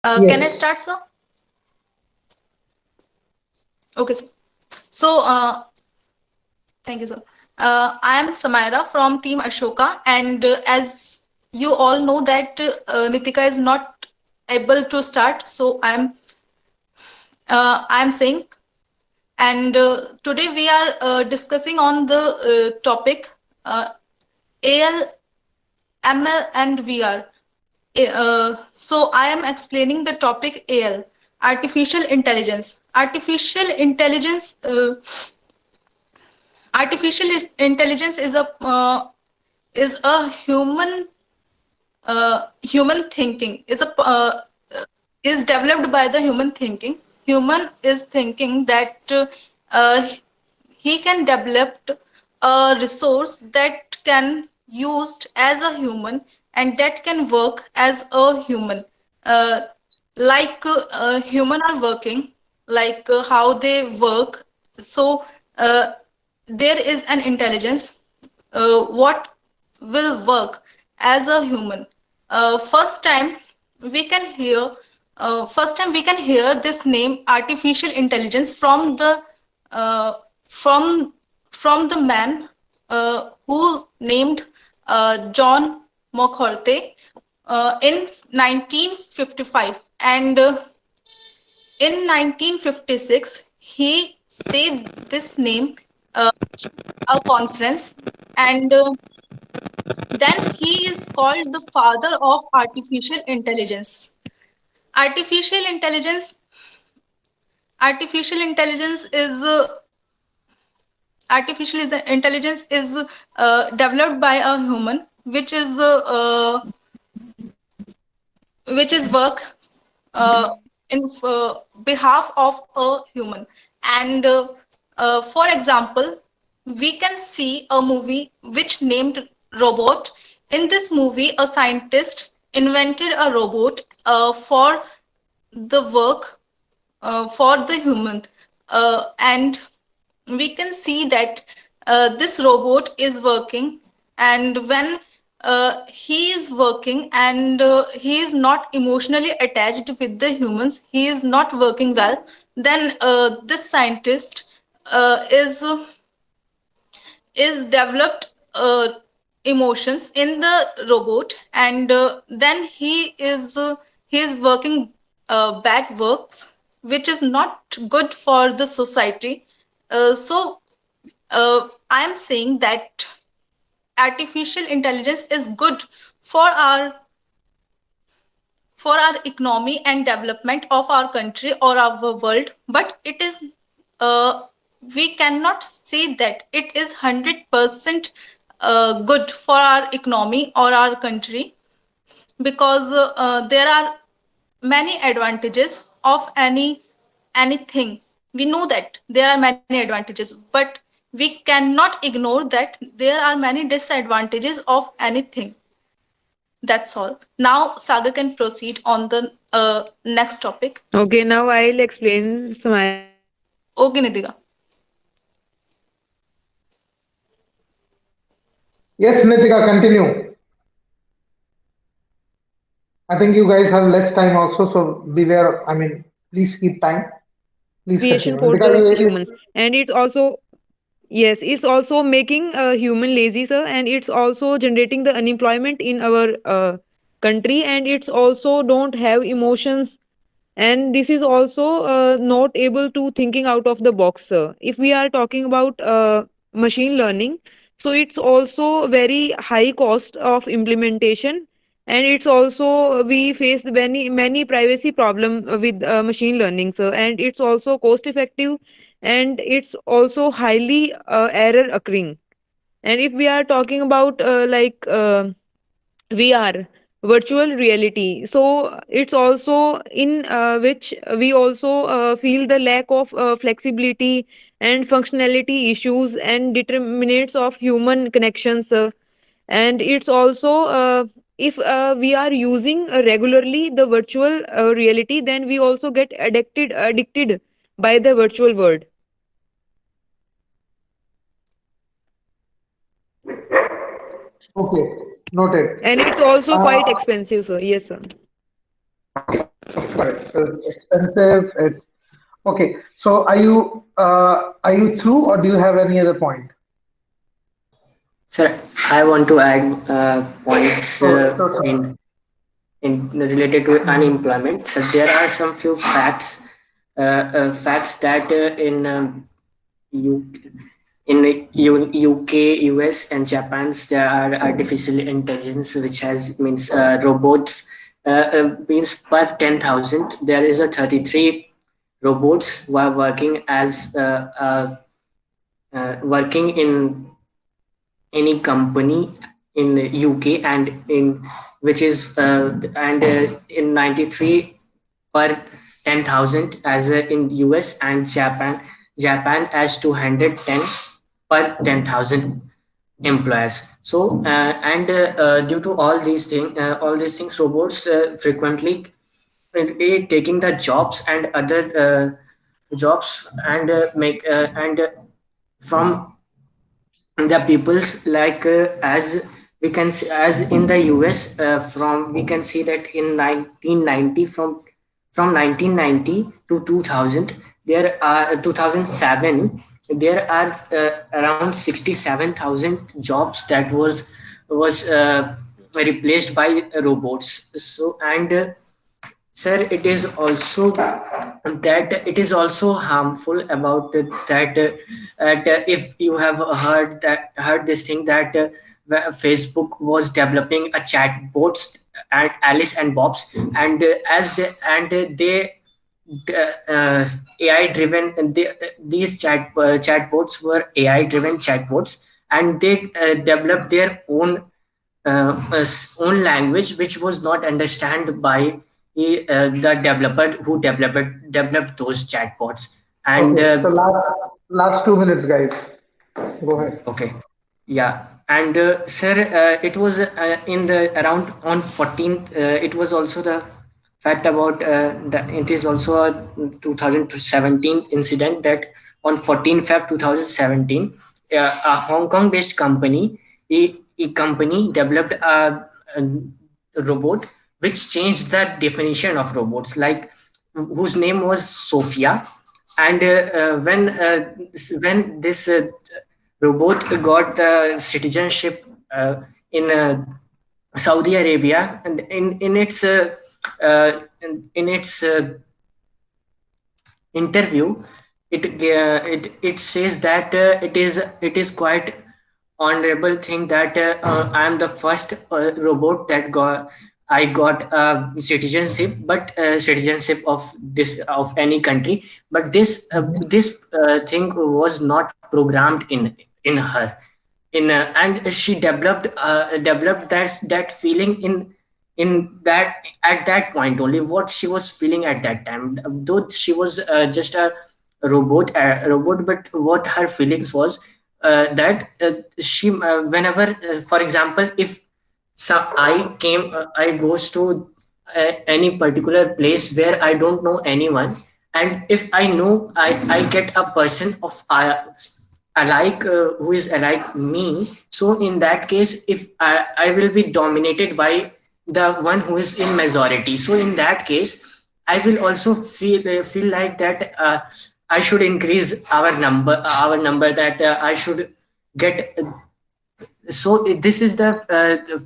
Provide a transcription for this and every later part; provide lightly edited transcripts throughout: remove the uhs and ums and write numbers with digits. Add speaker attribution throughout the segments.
Speaker 1: Can I
Speaker 2: Yes.
Speaker 1: start, sir? Okay, sir. So, thank you, sir. I am Samaira from Team Ashoka, and as you all know that Nitika is not able to start, so I'm saying, and today we are discussing on the topic AL, ML, and VR. So I am explaining the topic AL, artificial intelligence. Artificial intelligence is a human thinking is developed by the human thinking. Human is thinking that he can develop a resource that can used as a human and that can work as a human, uh, like human are working, like how they work. So there is an intelligence what will work as a human. First time we can hear first time we can hear this name artificial intelligence uh, from from the man who named John McCarthy in 1955, and in 1956 he said this name uh, a conference, and then he is called the father of artificial intelligence. Artificial intelligence artificial intelligence is intelligence is developed by a human, which is work uh, in behalf of a human. And for example, we can see a movie which named Robot. In this movie, a scientist invented a robot for the work for the human, and we can see that this robot is working, and when he is working and he is not emotionally attached with the humans, he is not working well, then this scientist is developed emotions in the robot, and then he is working bad works which is not good for the society. So I am saying that artificial intelligence is good for our economy and development of our country or our world, but it is uh, we cannot say that it is 100% good for our economy or our country, because there are many advantages of anything. We know that there are many advantages, but we cannot ignore that there are many disadvantages of anything. That's all. Now Saga can proceed on the next topic.
Speaker 3: Okay, now I'll explain Samaya.
Speaker 1: Okay, Nidika.
Speaker 2: Yes, Nitika, continue. I think you guys have less time also, so beware. I mean, please keep time. Please
Speaker 3: Creation
Speaker 2: continue.
Speaker 3: for
Speaker 2: Nitika,
Speaker 3: the
Speaker 2: you,
Speaker 3: humans, and it's also, yes, it's also making human lazy, sir, and it's also generating the unemployment in our country, and it's also don't have emotions, and this is also not able to thinking out of the box, sir. If we are talking about machine learning, so it's also very high cost of implementation, and it's also we face many privacy problem with machine learning, sir, and it's also cost effective, and it's also highly error occurring. And if we are talking about VR, virtual reality, so it's also in which we also feel the lack of flexibility and functionality issues and determinants of human connections, and it's also if we are using regularly the virtual reality, then we also get addicted by the virtual world,
Speaker 2: okay, noted.
Speaker 3: and it's also quite
Speaker 2: Uh,
Speaker 3: expensive, sir. Yes, sir.
Speaker 2: Correct. So it's expensive. It's okay. So are you through, or do you have any other point?
Speaker 4: Sir, I want to add points
Speaker 2: Sir.
Speaker 4: in related to
Speaker 2: Mhm.
Speaker 4: unemployment. So there are some few facts that U, in the UK, US, and Japan's there are artificial intelligence, which has means robots. Means per 10,000, there is a 33 robots who are working as working in any company in the UK and in which is and in 93 per 10,000 as in US and Japan as 210 per 10,000 employers. So due to all these things, robots frequently taking the jobs and other jobs and make and from the peoples like as we can see, as in the US from we can see that in 1990 from 1990 to 2000 there are 2007 there are around 67,000 jobs that was replaced by robots. So and sir, it is also that it is also harmful about that if you have heard this thing that where Facebook was developing a chatbots at Alice and Bob's, and as they and they AI driven these chatbots were AI driven chatbots, and they developed their own language which was not understood by the developer who developed those chatbots. And
Speaker 2: Okay. So last 2 minutes, guys. Go ahead.
Speaker 4: okay, yeah. And sir, it was in the around on 14th. It was also the fact about that it is also a 2017 incident that on 14th Feb 2017, a Hong Kong based company, a company developed a robot which changed the definition of robots, like whose name was Sophia. And when this robot got the citizenship in Saudi Arabia, and in its interview, it says that it is quite honorable thing that I am the first robot that got citizenship, but citizenship of this of any country, but
Speaker 2: Mhm.
Speaker 4: this thing was not programmed in her and she developed that feeling in that at that point only what she was feeling at that time, though she was just a robot, but what her feelings was that she whenever for example, if so I goes to any particular place where I don't know anyone, and if I know I get a person of alike who is alike me. So in that case, if I will be dominated by the one who is in majority, so in that case I will also feel like that I should increase our number, that I should get. So this is the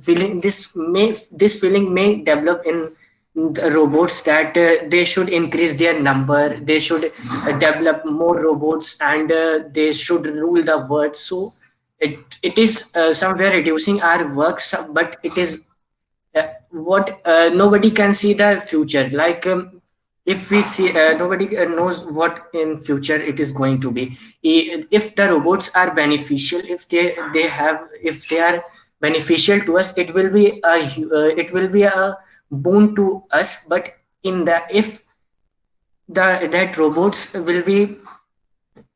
Speaker 4: feeling, this feeling may develop in the robots, that they should increase their number, they should develop more robots, and they should rule the world. So it is somewhere reducing our works, but it is what nobody can see the future, like if we see nobody knows what in future it is going to be. If the robots are beneficial, if they are beneficial to us, it will be a boon to us. But in the if the that robots will be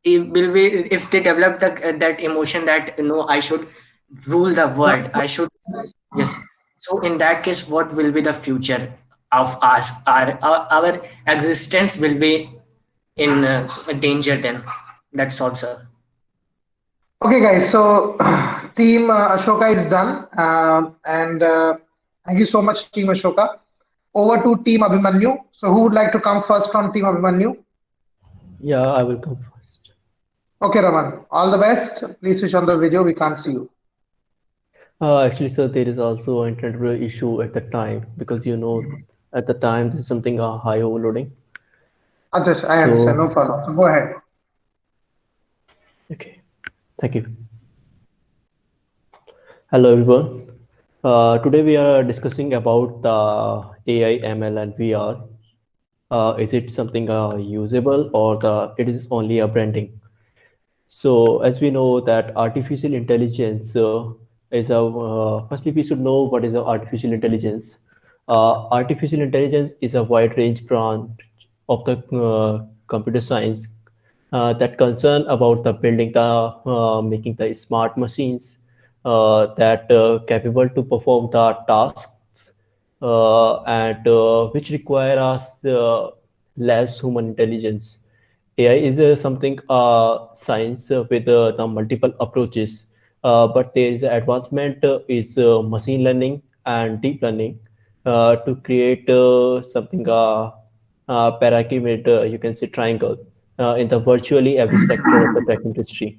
Speaker 4: if they develop that emotion that no, I should rule the world, I should. Yes. So in that case, what will be the future of us? Our existence will be in danger then. That's all, sir.
Speaker 2: Okay, guys. So team Ashoka is done, and thank you so much, team Ashoka. over to Team Abhimanyu. So who would like to come first from Team Abhimanyu?
Speaker 5: Yeah, I will come first.
Speaker 2: Okay, Raman. All the best. Please switch on the video. We can't see you.
Speaker 5: Actually, sir, there is also an internet issue at the time because at the time there's something high overloading.
Speaker 2: I understand. No
Speaker 5: So,
Speaker 2: problem. So go ahead.
Speaker 5: okay, thank you. Hello, everyone. Today we are discussing about the AI, ML, and VR. Is it something usable or it is only a branding? So as we know that artificial intelligence is a firstly we should know what is a artificial intelligence. Artificial intelligence is a wide range branch of the computer science that concern about the building the making the smart machines that capable to perform the tasks and which require us less human intelligence. AI is something science with the multiple approaches, but there is advancement is machine learning and deep learning to create something pyramid, you can say triangle in the virtually every sector of the tech industry.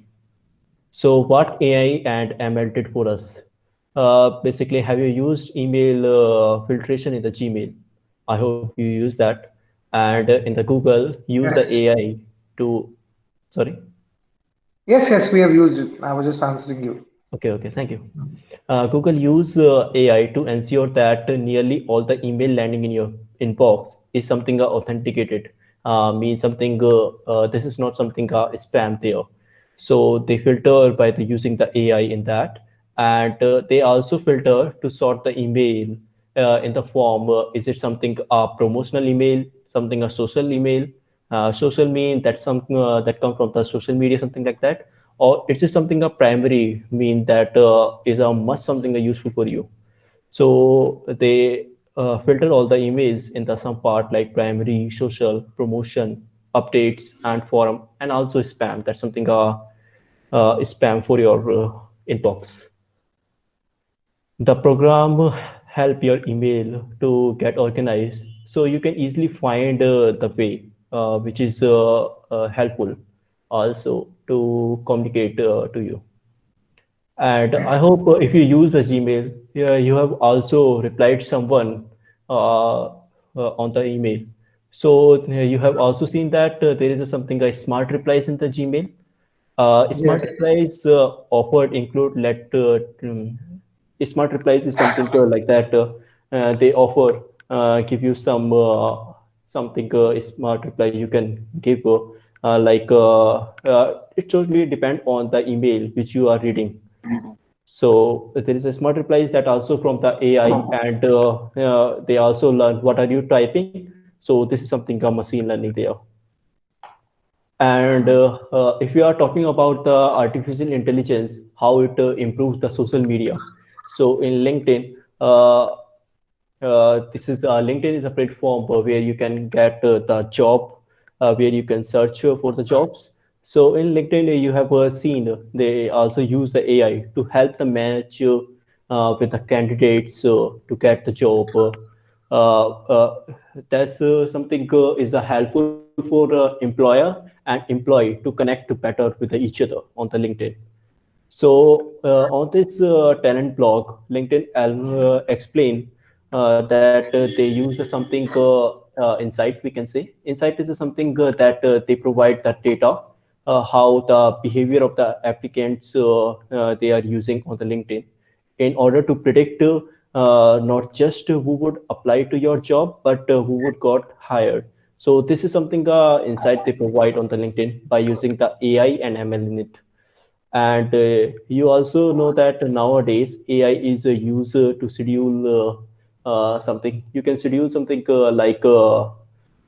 Speaker 5: So what AI and ML did for us? Basically, have you used email filtration in the Gmail? I hope you use that. And in the Google, use the
Speaker 2: Yes.
Speaker 5: AI to, sorry.
Speaker 2: Yes, we have used it. I was just answering you.
Speaker 5: Okay, thank you. Google use AI to ensure that nearly all the email landing in your inbox is something authenticated. Means something. This is not something spam there. So they filter by using the AI in that, and they also filter to sort the email in the form. Is it something promotional email, something a social email, social mean that something that come from the social media, something like that, or it's just something a primary mean that is a must something useful for you. So they filter all the emails in the some part like primary, social, promotion, updates, and forum, and also spam. That's something spam for your inbox. The program help your email to get organized, so you can easily find the way which is helpful also to communicate to you. And I hope if you use the Gmail, yeah, you have also replied someone on the email. So you have also seen that there is something like smart replies in the Gmail.
Speaker 2: Yes.
Speaker 5: Smart replies offered include smart replies is something like that. They offer give you some something smart reply you can give it totally depend on the email which you are reading. So there is a smart replies that also from the AI, and they also learn what are you typing. So this is something machine learning there. And if we are talking about the artificial intelligence, how it improves the social media. So in LinkedIn, this is LinkedIn is a platform where you can get the job, where you can search for the jobs. So in LinkedIn, you have seen they also use the AI to help the match with the candidates to get the job. That's something is helpful for employer and employee to connect to better with each other on the LinkedIn. So on this talent blog, LinkedIn explain that they use something insight. We can say insight is something that they provide the data, how the behavior of the applicants they are using on the LinkedIn, in order to predict not just who would apply to your job, but who would got hired. So this is something insight they provide on the LinkedIn by using the AI and ML in it. And you also know that nowadays AI is used to schedule something. You can schedule something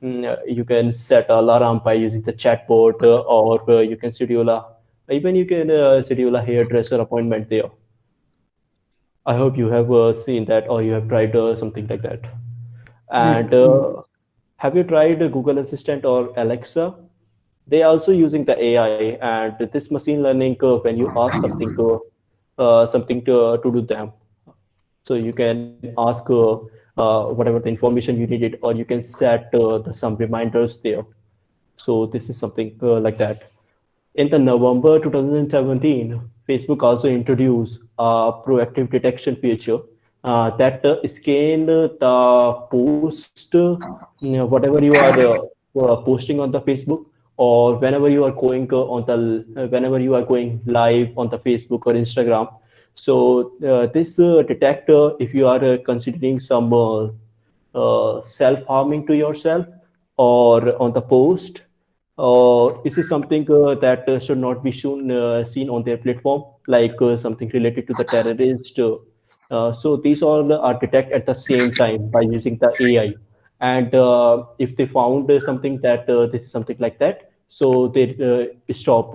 Speaker 5: you can set alarm by using the chatbot, or you can schedule even you can schedule a hairdresser appointment there. I hope you have seen that or you have tried something like that.
Speaker 2: Yes.
Speaker 5: And have you tried Google Assistant or Alexa? They are also using the AI and this machine learning when you ask something to do them. So you can ask whatever the information you needed, or you can set some reminders there. So this is something like that. In the November 2017, Facebook also introduced a proactive detection feature that scan the post, whatever you are posting on the Facebook, or whenever you are going whenever you are going live on the Facebook or Instagram. So this detector, if you are considering some self-harming to yourself or on the post, is this something that should not be seen on their platform, like something related to the terrorist? So these all are detected at the same time by using the AI. And if they found something that this is something like that, so they stop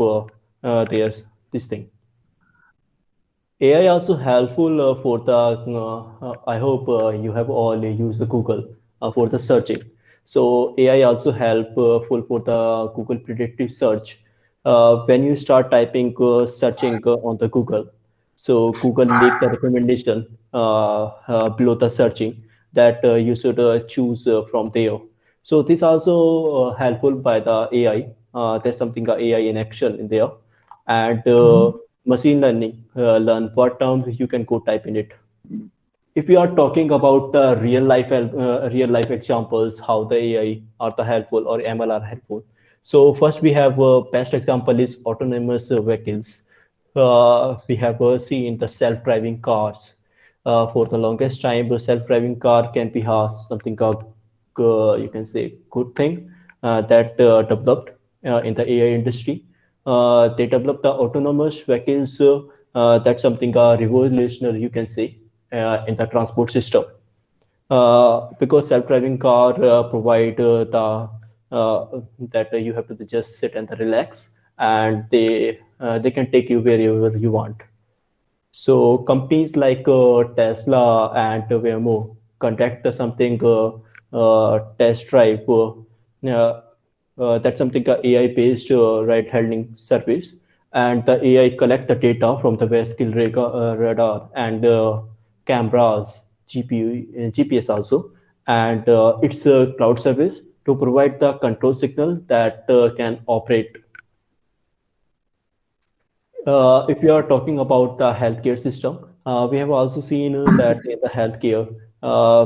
Speaker 5: their this thing. AI also helpful for the. I hope you have all used the Google for the searching. So AI also helpful for the Google predictive search. When you start typing searching on the Google, so Google make the recommendation below the searching that you should choose from there. So this also helpful by the AI. There's something AI in action in there, and machine learning learn what terms you can go type in it. If we are talking about the real life examples, how the AI are the helpful or ML are helpful. So first we have best example is autonomous vehicles. We have seen the self-driving cars. For the longest time, a self-driving car can be something you can say good thing that developed in the AI industry. They developed the autonomous vehicles. That's something revolutionary, you can say, in the transport system. Because self-driving car provide the that you have to just sit and relax, and they can take you wherever you want. So companies like Tesla and Waymo conduct something test drive. That's something AI-based ride-hailing service, and the AI collect the data from the vehicle radar and cameras, GPS also, and it's a cloud service to provide the control signal that can operate. If you are talking about the healthcare system, we have also seen that in the healthcare,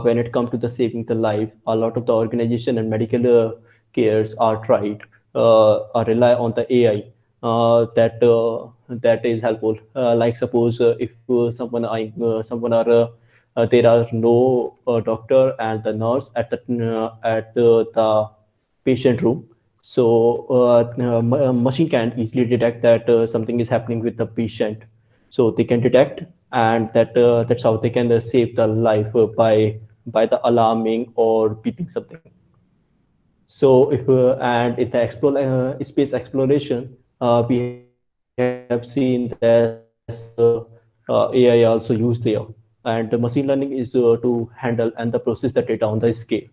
Speaker 5: when it comes to the saving the life, a lot of the organization and medical cares are tried, rely on the AI that is helpful. Like suppose if someone are there are no doctor and the nurse at the patient room, so a machine can easily detect that something is happening with the patient. So they can detect, and that's how they can save the life by the alarming or beeping something. So if and in the space exploration, we have seen that AI also used there, and the machine learning is to handle and the process the data on the scale.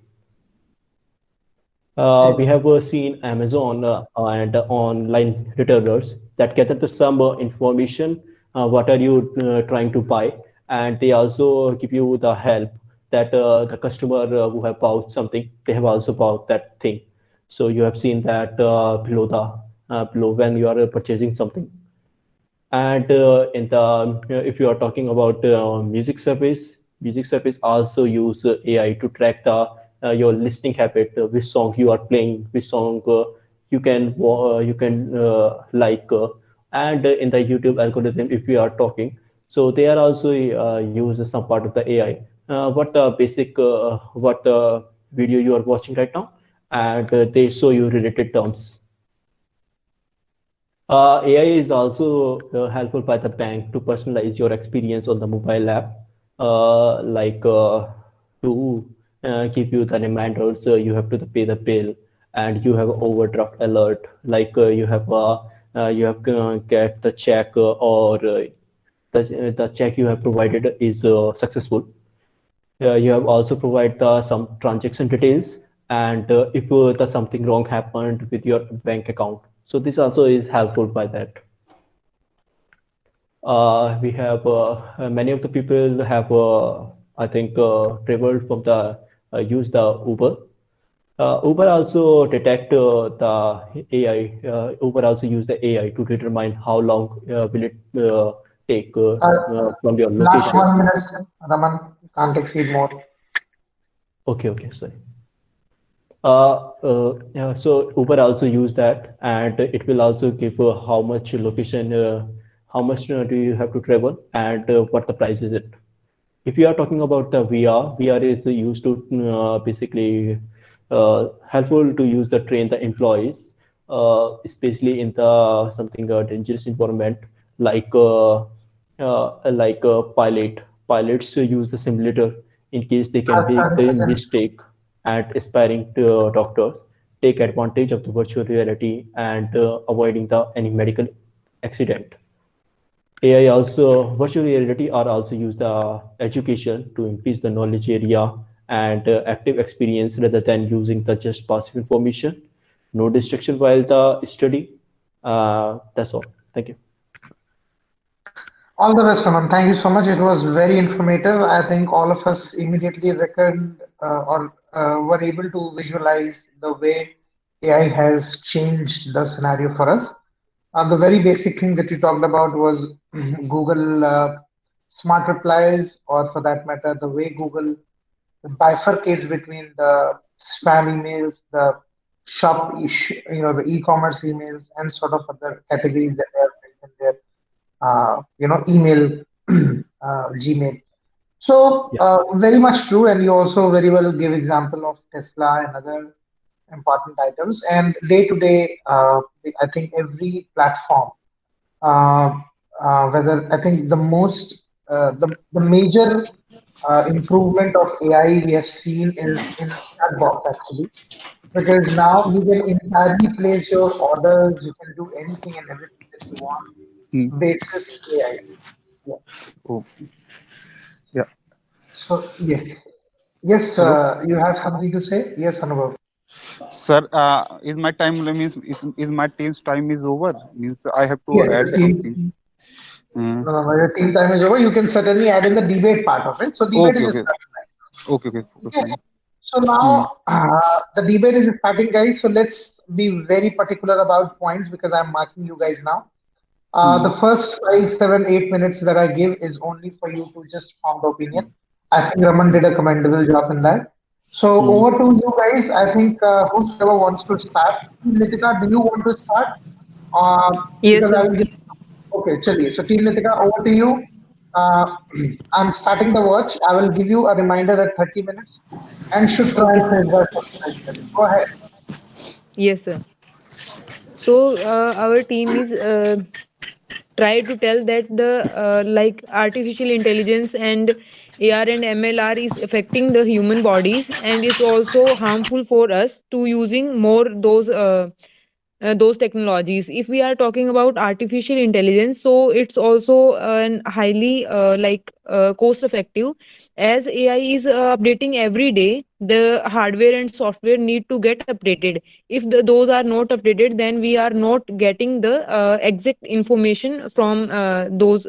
Speaker 5: We have seen Amazon and online retailers that gather the some information. What are you trying to buy? And they also give you the help that the customer who have bought something, they have also bought that thing. So you have seen that below when you are purchasing something. And in the if you are talking about music service also use AI to track the your listening habit, which song you are playing, which song you can like, and in the YouTube algorithm, if we are talking, so they are also use some part of the AI. What basic what video you are watching right now, and they show you related terms. AI is also helpful by the bank to personalize your experience on the mobile app, like to give you the reminders. You have to pay the bill, and you have overdraft alert. Like you have get the check or the check you have provided is successful. You have also provide some transaction details, and if the something wrong happened with your bank account, so this also is helpful by that. We have many of the people have I think traveled from the use the Uber. Uber also detect the AI. Uber also use the AI to determine how long will it take
Speaker 2: Uh,
Speaker 5: from your
Speaker 2: Last
Speaker 5: location.
Speaker 2: 1 minute, Raman, can't exceed more.
Speaker 5: Okay, okay, sorry. Yeah, so Uber also use that, and it will also give how much location, how much do you have to travel, and what the price is it. If you are talking about the VR, VR is used to basically helpful to use the train the employees, especially in the something dangerous environment like pilot. Pilots use the simulator in case they can
Speaker 2: Last
Speaker 5: make
Speaker 2: 30
Speaker 5: the
Speaker 2: seconds.
Speaker 5: mistake, and aspiring to doctors take advantage of the virtual reality and avoiding the any medical accident. AI also, virtual reality are also used the education to increase the knowledge area and active experience rather than using the just passive information. No distraction while the study. That's all. Thank you.
Speaker 2: All the best, Raman. Thank you so much. It was very informative. I think all of us immediately reckoned or were able to visualize the way AI has changed the scenario for us. The very basic thing that you talked about was Google smart replies, or for that matter, the way Google bifurcates between the spam emails, the the e-commerce emails, and sort of other categories that they have built in their email Gmail. So
Speaker 5: Yeah.
Speaker 2: very much true, and you also very well give example of Tesla and other important items. And day to day, I think every platform, uh, whether I think the major improvement of AI we have seen is in chatbots actually, because now you can entirely place your orders, you can do anything and everything that you want
Speaker 6: Hmm.
Speaker 2: basis AI. Yeah.
Speaker 6: Oh, yeah.
Speaker 2: So yes, yes,
Speaker 6: Hello,
Speaker 2: you have something to say? Yes, Anubhav.
Speaker 6: sir. Is my time means is my team's time is over? Means I have to
Speaker 2: Yes,
Speaker 6: add
Speaker 2: the
Speaker 6: something.
Speaker 2: team.
Speaker 6: Uh,
Speaker 2: No, no, no, your team time is over. You can certainly add in the debate part of it. So debate
Speaker 6: okay,
Speaker 2: is
Speaker 6: okay,
Speaker 2: starting.
Speaker 6: okay, okay, okay,
Speaker 2: Okay.
Speaker 6: fine.
Speaker 2: So
Speaker 6: Hmm.
Speaker 2: now the debate is starting, guys. So let's be very particular about points because I'm marking you guys now.
Speaker 6: Hmm.
Speaker 2: The first 5, 7, 8 minutes that I give is only for you to just form the opinion. I think Raman did a commendable job in that. So
Speaker 5: Hmm.
Speaker 2: over to you guys. I think whosoever wants to start. Nitika, do you want to start?
Speaker 3: Yes,
Speaker 2: Because I
Speaker 3: sir.
Speaker 2: will give. Okay, chaliye. So Team Nitika, over to you. Uh, I'm starting the watch. I will give you a reminder at 30 minutes and should try
Speaker 3: Okay,
Speaker 2: and
Speaker 3: sir.
Speaker 2: finish by 45 minutes. Go ahead.
Speaker 3: Yes, sir. So our team is try to tell that the like artificial intelligence and AR and MLR is affecting the human bodies and is also harmful for us to using more those technologies. If we are talking about artificial intelligence, so it's also an highly cost effective, as AI is updating every day. The hardware and software need to get updated. If those are not updated, then we are not getting the exact information from those.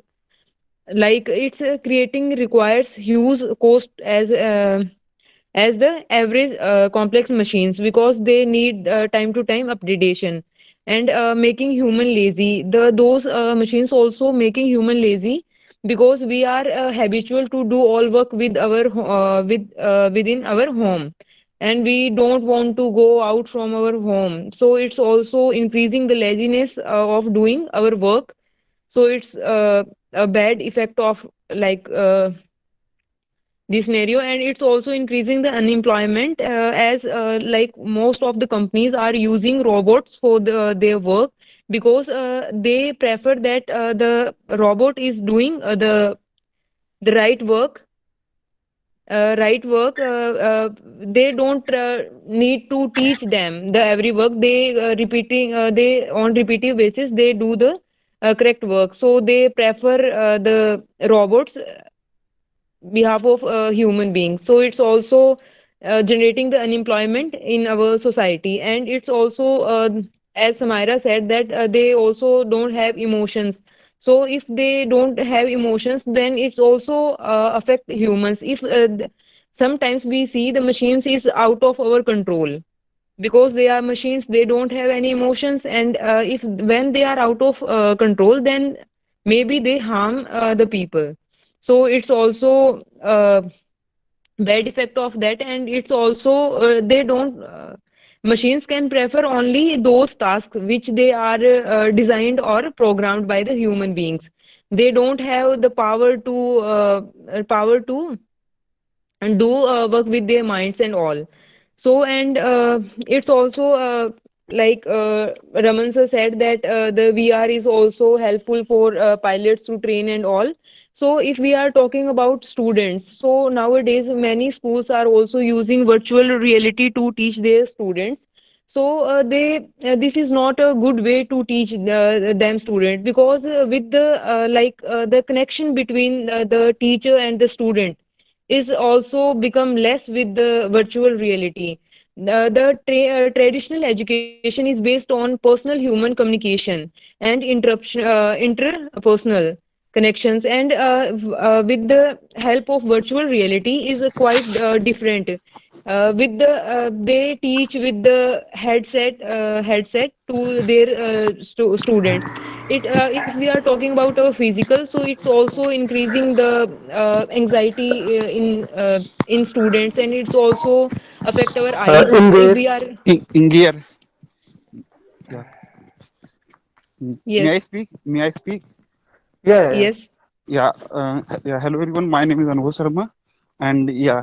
Speaker 3: Like it's creating requires huge cost as the average complex machines, because they need time to time updation, and making human lazy. The those machines also making human lazy, because we are habitual to do all work with our within our home, and we don't want to go out from our home. So it's also increasing the laziness of doing our work. So it's a bad effect of like this scenario, and it's also increasing the unemployment, as like most of the companies are using robots for their work, because they prefer that the robot is doing the right work. They don't need to teach them the every work. They repeating they on repetitive basis they do the correct work, so they prefer the robots behalf of human beings. So it's also generating the unemployment in our society, and it's also as Samira said that they also don't have emotions. So if they don't have emotions, then it's also affect humans. If sometimes we see the machines is out of our control, because they are machines, they don't have any emotions, and if when they are out of control, then maybe they harm the people. So it's also bad effect of that. And it's also they don't machines can prefer only those tasks which they are designed or programmed by the human beings. They don't have the power to and do work with their minds and all. So and it's also like Raman sir said that the VR is also helpful for pilots to train and all. So if we are talking about students, so nowadays many schools are also using virtual reality to teach their students. So they this is not a good way to teach them student, because with the connection between the teacher and the student is also become less with the virtual reality. Traditional education is based on personal human communication and interpersonal connections, and with the help of virtual reality is quite different. With the they teach with the headset to their students. It if we are talking about our physical, so it's also increasing the anxiety in students, and it's also affect our eyes
Speaker 6: In
Speaker 3: if
Speaker 6: there,
Speaker 3: we are.
Speaker 6: in here, yeah. May I
Speaker 3: Yes.
Speaker 6: speak? May I speak?
Speaker 2: Yeah, yeah, yeah.
Speaker 3: Yes.
Speaker 6: Yeah, yeah. Hello everyone. My name is Anubhav Sharma, and yeah,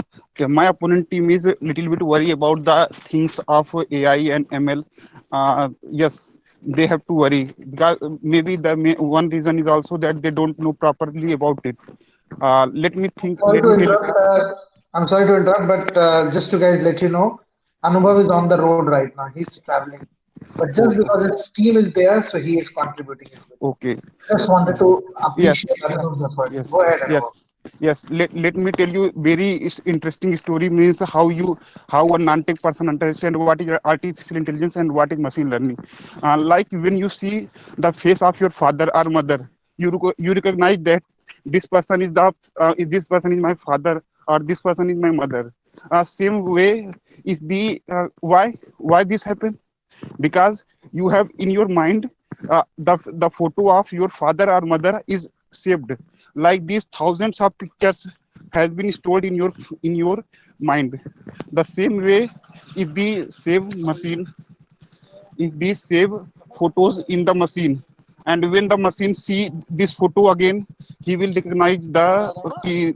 Speaker 6: my opponent team is a little bit worried about the things of AI and ML. Yes, they have to worry because maybe one reason is also that they don't know properly about it. Let me think.
Speaker 2: Sorry
Speaker 6: Let
Speaker 2: to
Speaker 6: me tell you.
Speaker 2: interrupt. I'm sorry to interrupt, but just to guys let you know, Anubhav is on the road right now. He's traveling, but just
Speaker 6: Okay.
Speaker 2: because his team is there, so he is contributing his bit.
Speaker 6: Okay.
Speaker 2: Just wanted to
Speaker 6: Yes.
Speaker 2: appreciate Anubhav's effort.
Speaker 6: Yes,
Speaker 2: Go ahead,
Speaker 6: yes,
Speaker 2: Anubhav.
Speaker 6: yes. Let me tell you very interesting story means how a non-tech person understand what is artificial intelligence and what is machine learning. Like when you see the face of your father or mother, you recognize that this person is my father or this person is my mother. Same way, if we why this happens, because you have in your mind the photo of your father or mother is saved, like these thousands of pictures has been stored in your mind. The same way, if we save machine if we save photos in the machine, and when the machine see this photo again, he will recognize that is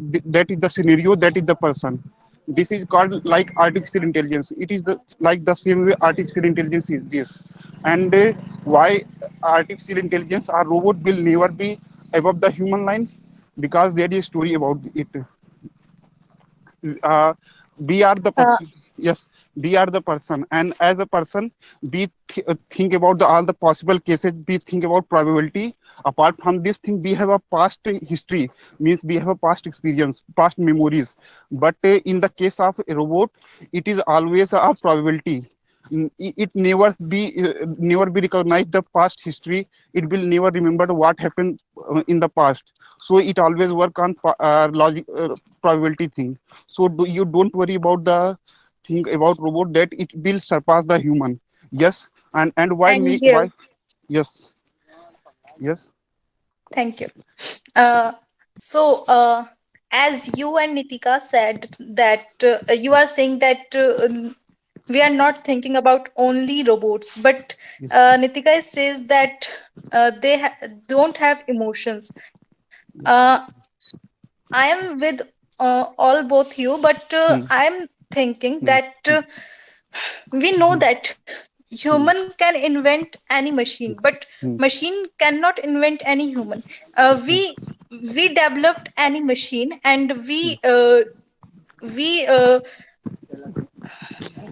Speaker 6: the scenario, that is the person. This is called like artificial intelligence. It is like the same way artificial intelligence is this. And why artificial intelligence or robot will never be above the human line, because there is a story about it. uh, we are the
Speaker 1: Uh,
Speaker 6: person. Yes, we are the person, and as a person we think about all the possible cases, we think about probability. Apart from this thing, we have a past history, means we have a past experience, past memories. But in the case of a robot, it is always a probability. It never be recognized the past history. It will never remember what happened in the past. So it always work on logic, probability thing. So you don't worry about the thing about robot that it will surpass the human. Yes. And why
Speaker 1: and
Speaker 6: me
Speaker 1: here,
Speaker 6: why? Yes, yes.
Speaker 1: thank you. Uh, so, as you and Nitika said that you are saying that we are not thinking about only robots, but
Speaker 6: Yes.
Speaker 1: Nitika says that don't have emotions.
Speaker 6: Yes.
Speaker 1: I am with all both you, but
Speaker 6: Hmm.
Speaker 1: I am thinking
Speaker 6: Hmm.
Speaker 1: that we know
Speaker 6: Hmm.
Speaker 1: that
Speaker 6: Hmm.
Speaker 1: human can invent any machine, but
Speaker 6: Hmm.
Speaker 1: machine cannot invent any human. We developed any machine, and
Speaker 6: Hmm.
Speaker 1: we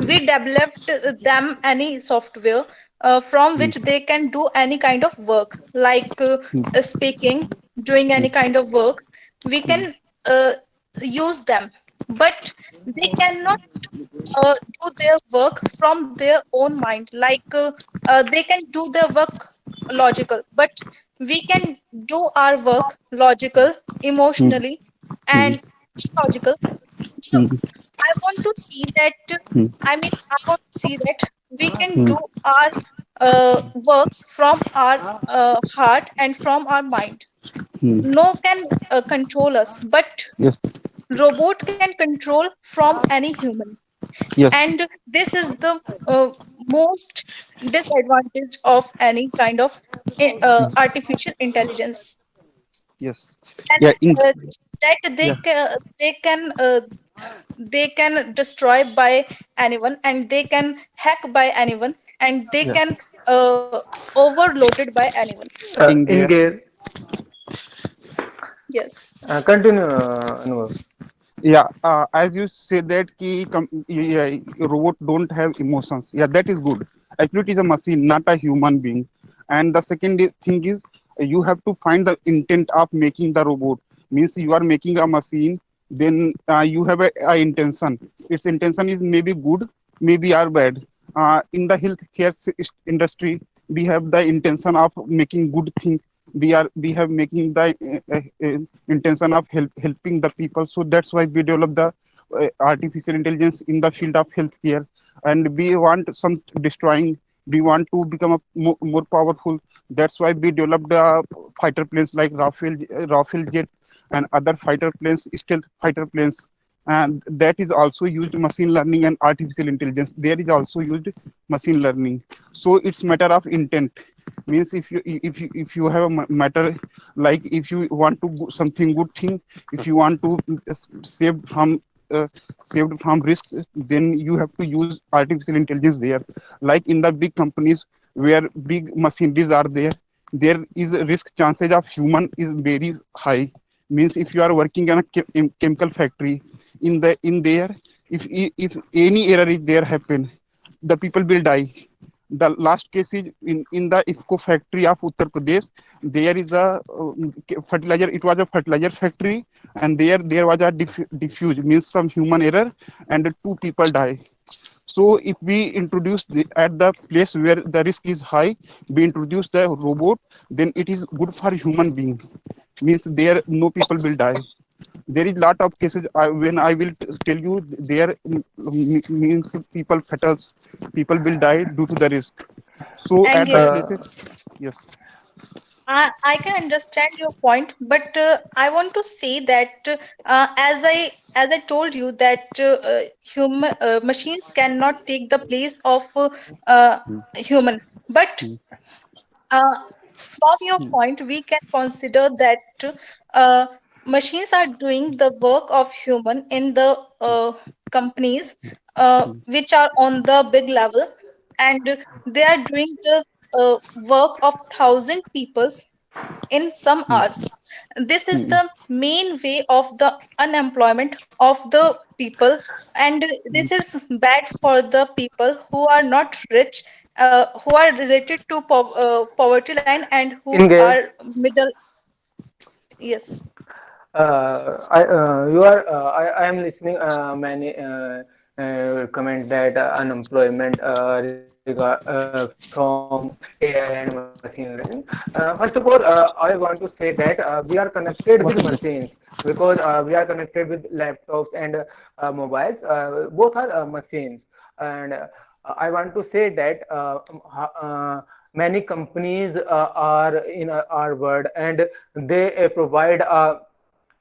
Speaker 1: we developed them any software from
Speaker 6: Hmm.
Speaker 1: which they can do any kind of work, like speaking, doing
Speaker 6: Hmm.
Speaker 1: any kind of work. We
Speaker 6: Hmm.
Speaker 1: can uh, use them, but they cannot do their work from their own mind, like they can do their work logical, but we can do our work logical,
Speaker 6: Hmm.
Speaker 1: emotionally,
Speaker 6: Hmm.
Speaker 1: and illogical. So
Speaker 6: Hmm.
Speaker 1: I want to see that.
Speaker 6: Hmm.
Speaker 1: I want to see that we can
Speaker 6: Hmm.
Speaker 1: do our works from our heart and from our mind.
Speaker 6: Hmm.
Speaker 1: No can control us, but
Speaker 6: Yes.
Speaker 1: robot can control from any human.
Speaker 6: Yes.
Speaker 1: And this is the most disadvantage of any kind of artificial intelligence,
Speaker 6: Yes.
Speaker 1: that
Speaker 6: Yeah. In.
Speaker 1: uh, that
Speaker 6: Yeah.
Speaker 1: they can destroy by anyone, and they can hack by anyone, and they
Speaker 5: Yeah.
Speaker 1: can overloaded by anyone.
Speaker 6: In
Speaker 5: In
Speaker 6: there.
Speaker 5: case,
Speaker 1: Yes.
Speaker 5: continue, Anwar.
Speaker 6: Yeah, as you say that yeah, robot don't have emotions. Yeah, that is good. Actually, it is a machine, not a human being. And the thing is, you have to find the intent of making the robot. Means you are making a machine, then you have a intention. Its intention is maybe good, maybe are bad. In the healthcare industry, we have the intention of making good thing. We have making the intention of helping the people. So that's why we develop the artificial intelligence in the field of healthcare. And we want some destroying, we want to become more powerful. That's why we developed the fighter planes like Rafale jet and other fighter planes, stealth fighter planes. And that is also used machine learning and artificial intelligence. There is also used machine learning. So it's matter of intent. Means if you have a matter, like if you want to something good thing, if you want to save from uh, saved from risks, then you have to use artificial intelligence there. Like in the big companies where big machineries are there, there is a risk chances of human is very high. Means if you are working in a chemical factory, in there, if any error is there happen, the people will die. The last case is in the IFCO factory of Uttar Pradesh. There is a fertilizer. It was a fertilizer factory, and there was a diffuse, means some human error, and two people die. So if we introduce at the place where the risk is high, we introduce the robot, then it is good for human being. Means there no people will die. There is lot of cases when I will tell you there means people fatals, people will die due to the risk. So at the
Speaker 1: Angel,
Speaker 5: Uh,
Speaker 6: places, yes.
Speaker 1: I can understand your point, but I want to say that as I told you that human machines cannot take the place of uh,
Speaker 6: Hmm.
Speaker 1: human. But
Speaker 6: Hmm.
Speaker 1: from your
Speaker 6: Hmm.
Speaker 1: point, we can consider that uh, machines are doing the work of human in the companies
Speaker 6: Hmm.
Speaker 1: which are on the big level, and they are doing the work of thousand peoples in some
Speaker 6: Hmm.
Speaker 1: hours. This is
Speaker 6: Hmm.
Speaker 1: the main way of the unemployment of the people, and this is bad for the people who are not rich, who are related to poverty line, and who
Speaker 5: in
Speaker 1: are
Speaker 5: case,
Speaker 1: middle. Yes.
Speaker 5: I am listening many comment that unemployment from AI and machine learning. First of all, I want to say that we are connected with machines because we are connected with laptops and mobiles. Both are machines, and I want to say that many companies are in our world, and they provide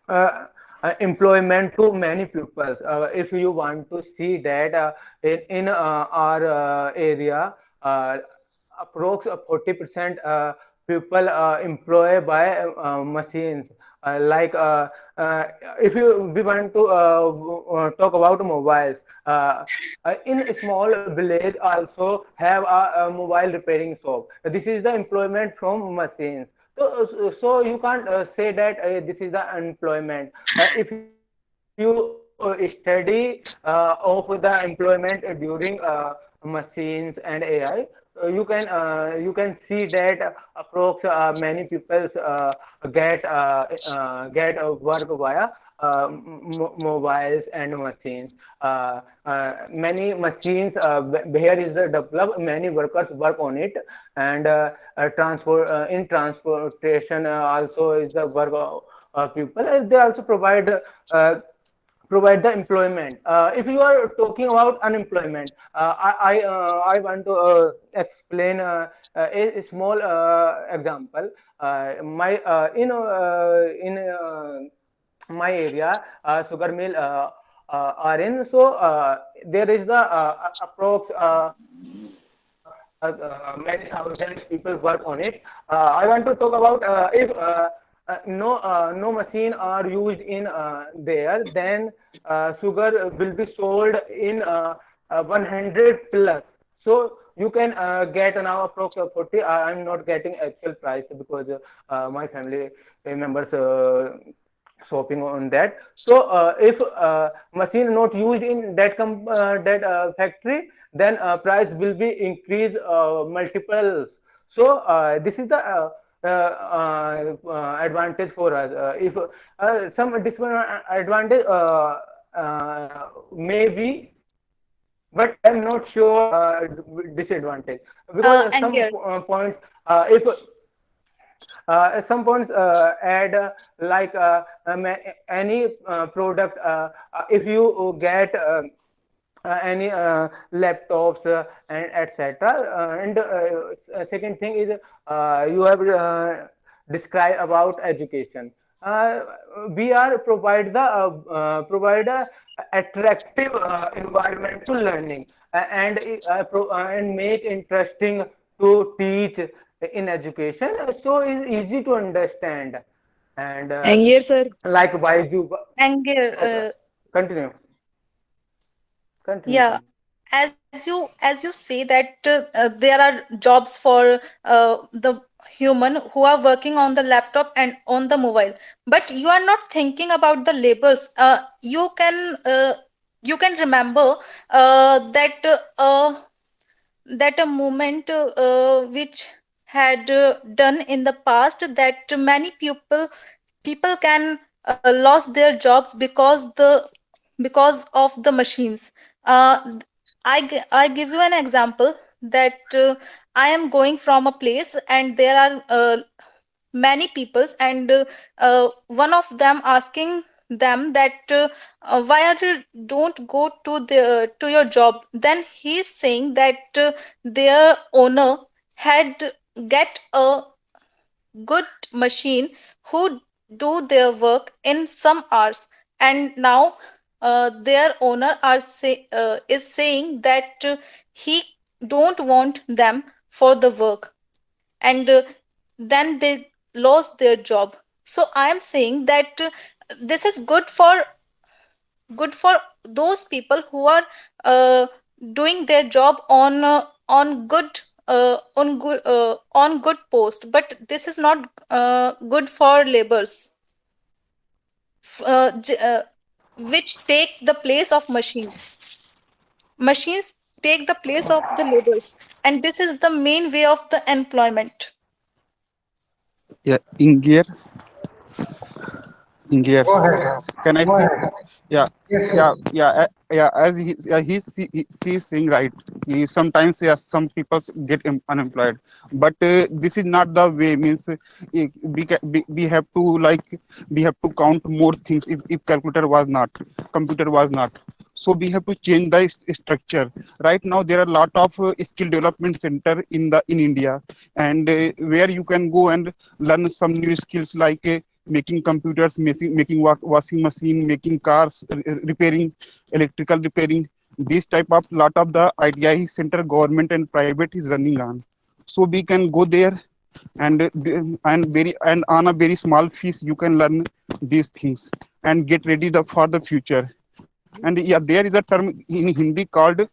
Speaker 5: uh, employment to many people. If you want to see that in our area, uh, approx 40% people employed by machines. Like if you we want to talk about mobiles, in a small village also have a mobile repairing shop. This is the employment from machines. So you can't say that this is the unemployment. If you study of the employment during machines and AI, you can see that approx many people get work via
Speaker 7: mobiles and machines. Many machines here is developed. Many workers work on it, and transport in transportation also is the work of people. They also provide the employment. If you are talking about unemployment, I want to explain a small example. My in my area, sugar mill are in. So there is the approx many thousands people work on it. I want to talk about if no machine are used in there, then sugar will be sold in 100 plus. So you can get now approx 40. I'm not getting actual price because my family members shopping on that. So if machine not used in that factory, then price will be increased multiples. So this is the advantage for us. If some disadvantage maybe, but I'm not sure disadvantage, because
Speaker 1: And here,
Speaker 7: points if at some points add like any product, if you get any laptops and etc. And second thing is you have described about education. uh, we are provide a attractive environment to learning, and make interesting to teach in education, so it's easy to understand. And
Speaker 3: And yes, sir.
Speaker 7: like Baidu.
Speaker 1: and here,
Speaker 7: Okay, continue, continue,
Speaker 1: yeah,
Speaker 7: continue.
Speaker 1: as you say that there are jobs for the human who are working on the laptop and on the mobile, but you are not thinking about the labors. You can remember that a moment which had done in the past, that many people can lost their jobs because of the machines. uh, I give you an example that I am going from a place and there are many peoples, and one of them asking them that why are you don't go to your job. Then he's saying that their owner had get a good machine who do their work in some hours, and now their owner is saying that he don't want them for the work, and then they lost their job. So I am saying that this is good for those people who are uh, doing their job on good post, but this is not good for laborers, which take the place of machines take the place of the laborers, and this is the main way of the employment.
Speaker 6: Yeah, in gear.
Speaker 2: Go ahead.
Speaker 6: Can I
Speaker 2: Go
Speaker 6: speak?
Speaker 2: ahead.
Speaker 6: Yeah,
Speaker 2: Yes,
Speaker 6: yeah,
Speaker 2: yes.
Speaker 6: yeah, yeah. As he's saying right. Sometimes, yeah, some people get unemployed, but this is not the way. Means we have to like we have to count more things. If calculator was not, computer was not. So we have to change the structure. Right now, there are a lot of skill development center in India, and where you can go and learn some new skills like. Making computers, making washing machine, making cars, repairing, electrical repairing. This type of lot of the ITI center government and private is running on. So we can go there and and on a very small fees you can learn these things and get ready for the future. And yeah, there is a term in Hindi called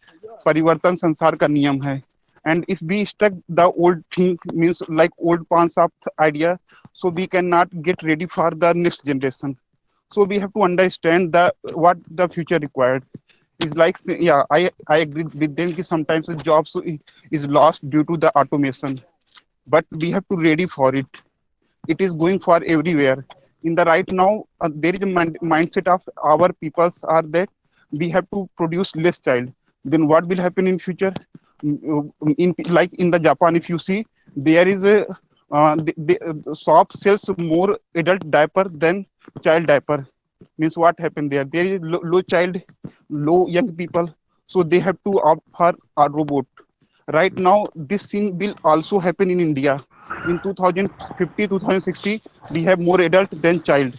Speaker 6: परिवर्तन संसार का नियम है. And if we stuck the old thing means like old concept idea, so we cannot get ready for the next generation. So we have to understand the what the future required is like. Yeah, I agree with them that sometimes the jobs is lost due to the automation, but we have to ready for it. It is going for everywhere. in the right now there is a mindset of our peoples are that we have to produce less child. Then what will happen in future? In like in the Japan, if you see, there is a the shop sells more adult diaper than child diaper. Means what happened there? There is low child, low young people, so they have to opt for a robot. Right now, this thing will also happen in India. In 2050, 2060, we have more adult than child.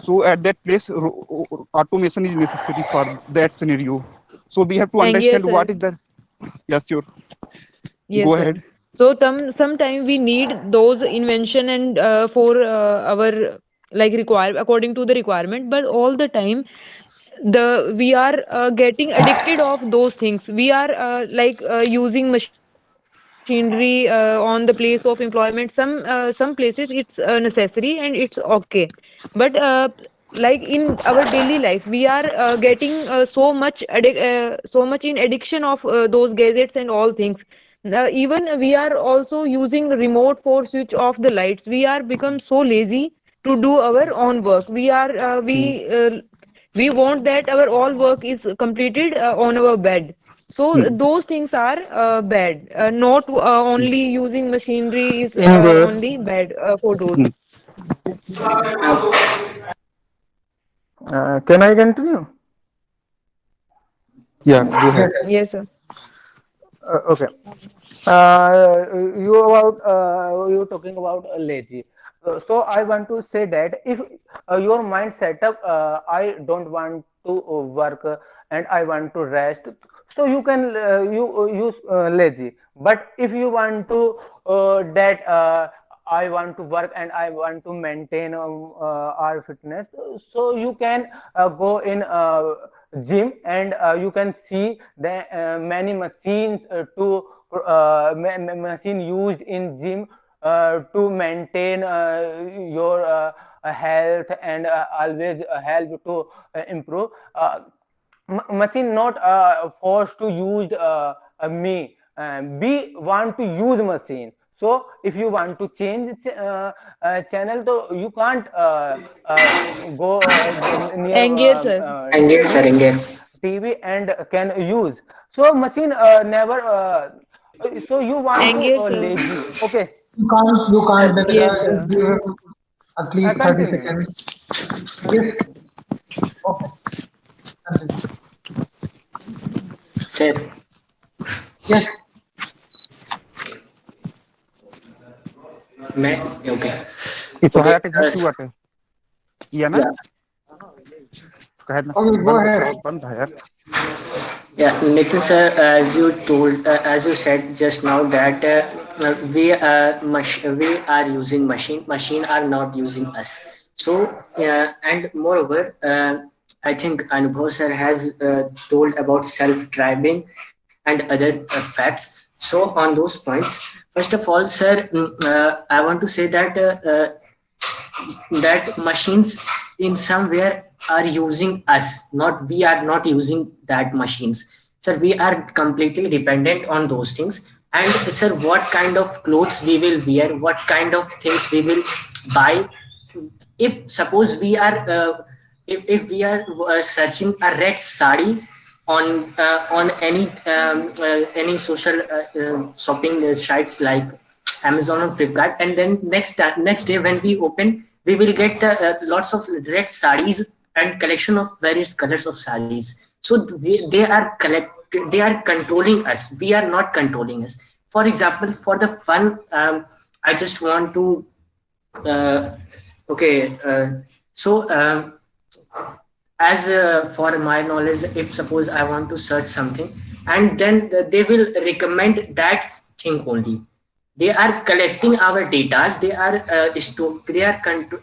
Speaker 6: So at that place, automation is necessary for that scenario. So we have to
Speaker 3: And yes,
Speaker 6: understand
Speaker 3: sir.
Speaker 6: what is the. Yes, sure. Go
Speaker 3: Yes, sir.
Speaker 6: ahead.
Speaker 3: So sometime we need those invention and for our like require according to the requirement, but all the time we are getting addicted of those things. We are using machinery on the place of employment. Some places it's necessary and it's okay, but like in our daily life we are getting so much in addiction of those gadgets and all things. Even we are also using remote for switch off the lights. We are become so lazy to do our own work. We want that our all work is completed on our bed. So
Speaker 6: Hmm.
Speaker 3: those things are bad. Not only using machinery is
Speaker 7: in there.
Speaker 3: only bad for those.
Speaker 6: Hmm.
Speaker 7: Can I continue?
Speaker 6: Yeah, go ahead.
Speaker 3: Yes, sir.
Speaker 7: Okay. You talking about lazy. So I want to say that if your mind set up, I don't want to work and I want to rest, so you can use lazy. But if you want to that I want to work and I want to maintain our fitness, so you can go in gym and you can see the many machines machine used in gym to maintain your health and always help to improve. Machine not forced to use me. We want to use machine. So if you want to change channel, so you can't go near
Speaker 3: Anger, sir.
Speaker 4: Engage, sir,
Speaker 7: TV
Speaker 4: engage.
Speaker 7: and can use. So machine never. So you want to
Speaker 3: Anger, sir.
Speaker 7: lazy. Okay.
Speaker 2: You can't, then
Speaker 3: Yes,
Speaker 2: just
Speaker 3: sir.
Speaker 2: give him at least 30
Speaker 7: Continue.
Speaker 2: seconds. Yes, okay. Continue.
Speaker 4: Sir,
Speaker 2: Yes,
Speaker 4: मैं okay.
Speaker 6: Itu
Speaker 4: Okay.
Speaker 6: haya ke jatu ate. Iya na?
Speaker 4: Yeah.
Speaker 6: Kahit na
Speaker 2: okay, go
Speaker 6: band
Speaker 2: ahead.
Speaker 6: band yaar.
Speaker 4: Yeah, Nitin sir, as you told, as you said just now that we are using machine are not using us. So and moreover, I think Anubhav sir has told about self-driving and other facts. So on those points, first of all, sir, I want to say that machines in somewhere are using us, not we are not using that machines. Sir, we are completely dependent on those things. And sir, what kind of clothes we will wear, what kind of things we will buy, if suppose we are if we are searching a red sari on any social shopping sites like Amazon and Flipkart, and then next day when we open, we will get lots of red sarees and collection of various colors of sarees. So they are controlling us. We are not controlling us. For example, for the fun, I just want to uh, okay. So as for my knowledge, if suppose I want to search something, and then they will recommend that thing only. They are collecting our data. They are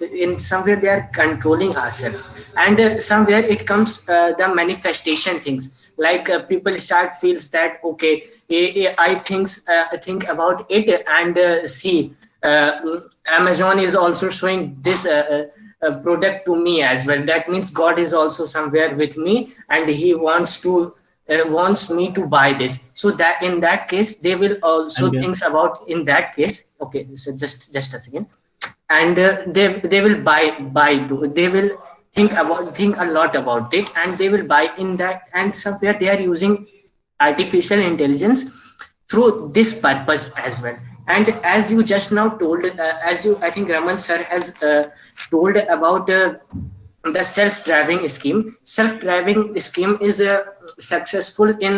Speaker 4: in somewhere they are controlling ourselves, and somewhere it comes the manifestation things like people start feels that okay, I think about it and see Amazon is also showing this product to me as well. That means God is also somewhere with me, and He wants me to buy this. So that in that case, they will also
Speaker 5: And
Speaker 4: thinks about in that case. Okay, so just a second. and they will they will think a lot about it, and they will buy in that, and somewhere they are using artificial intelligence through this purpose as well. And as you just now told, as you, I think Raman sir has told about the self-driving scheme is successful in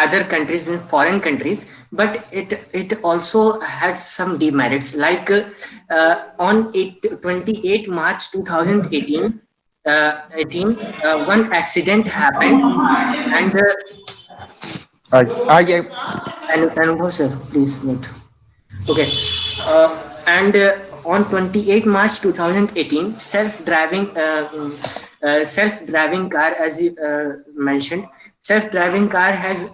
Speaker 4: other countries, in foreign countries, but it also has some demerits, like on 28 March 2018, one accident happened, and
Speaker 6: I
Speaker 4: and sir, please wait. Okay. And on 28 March 2018, self-driving car, as you mentioned, self-driving car has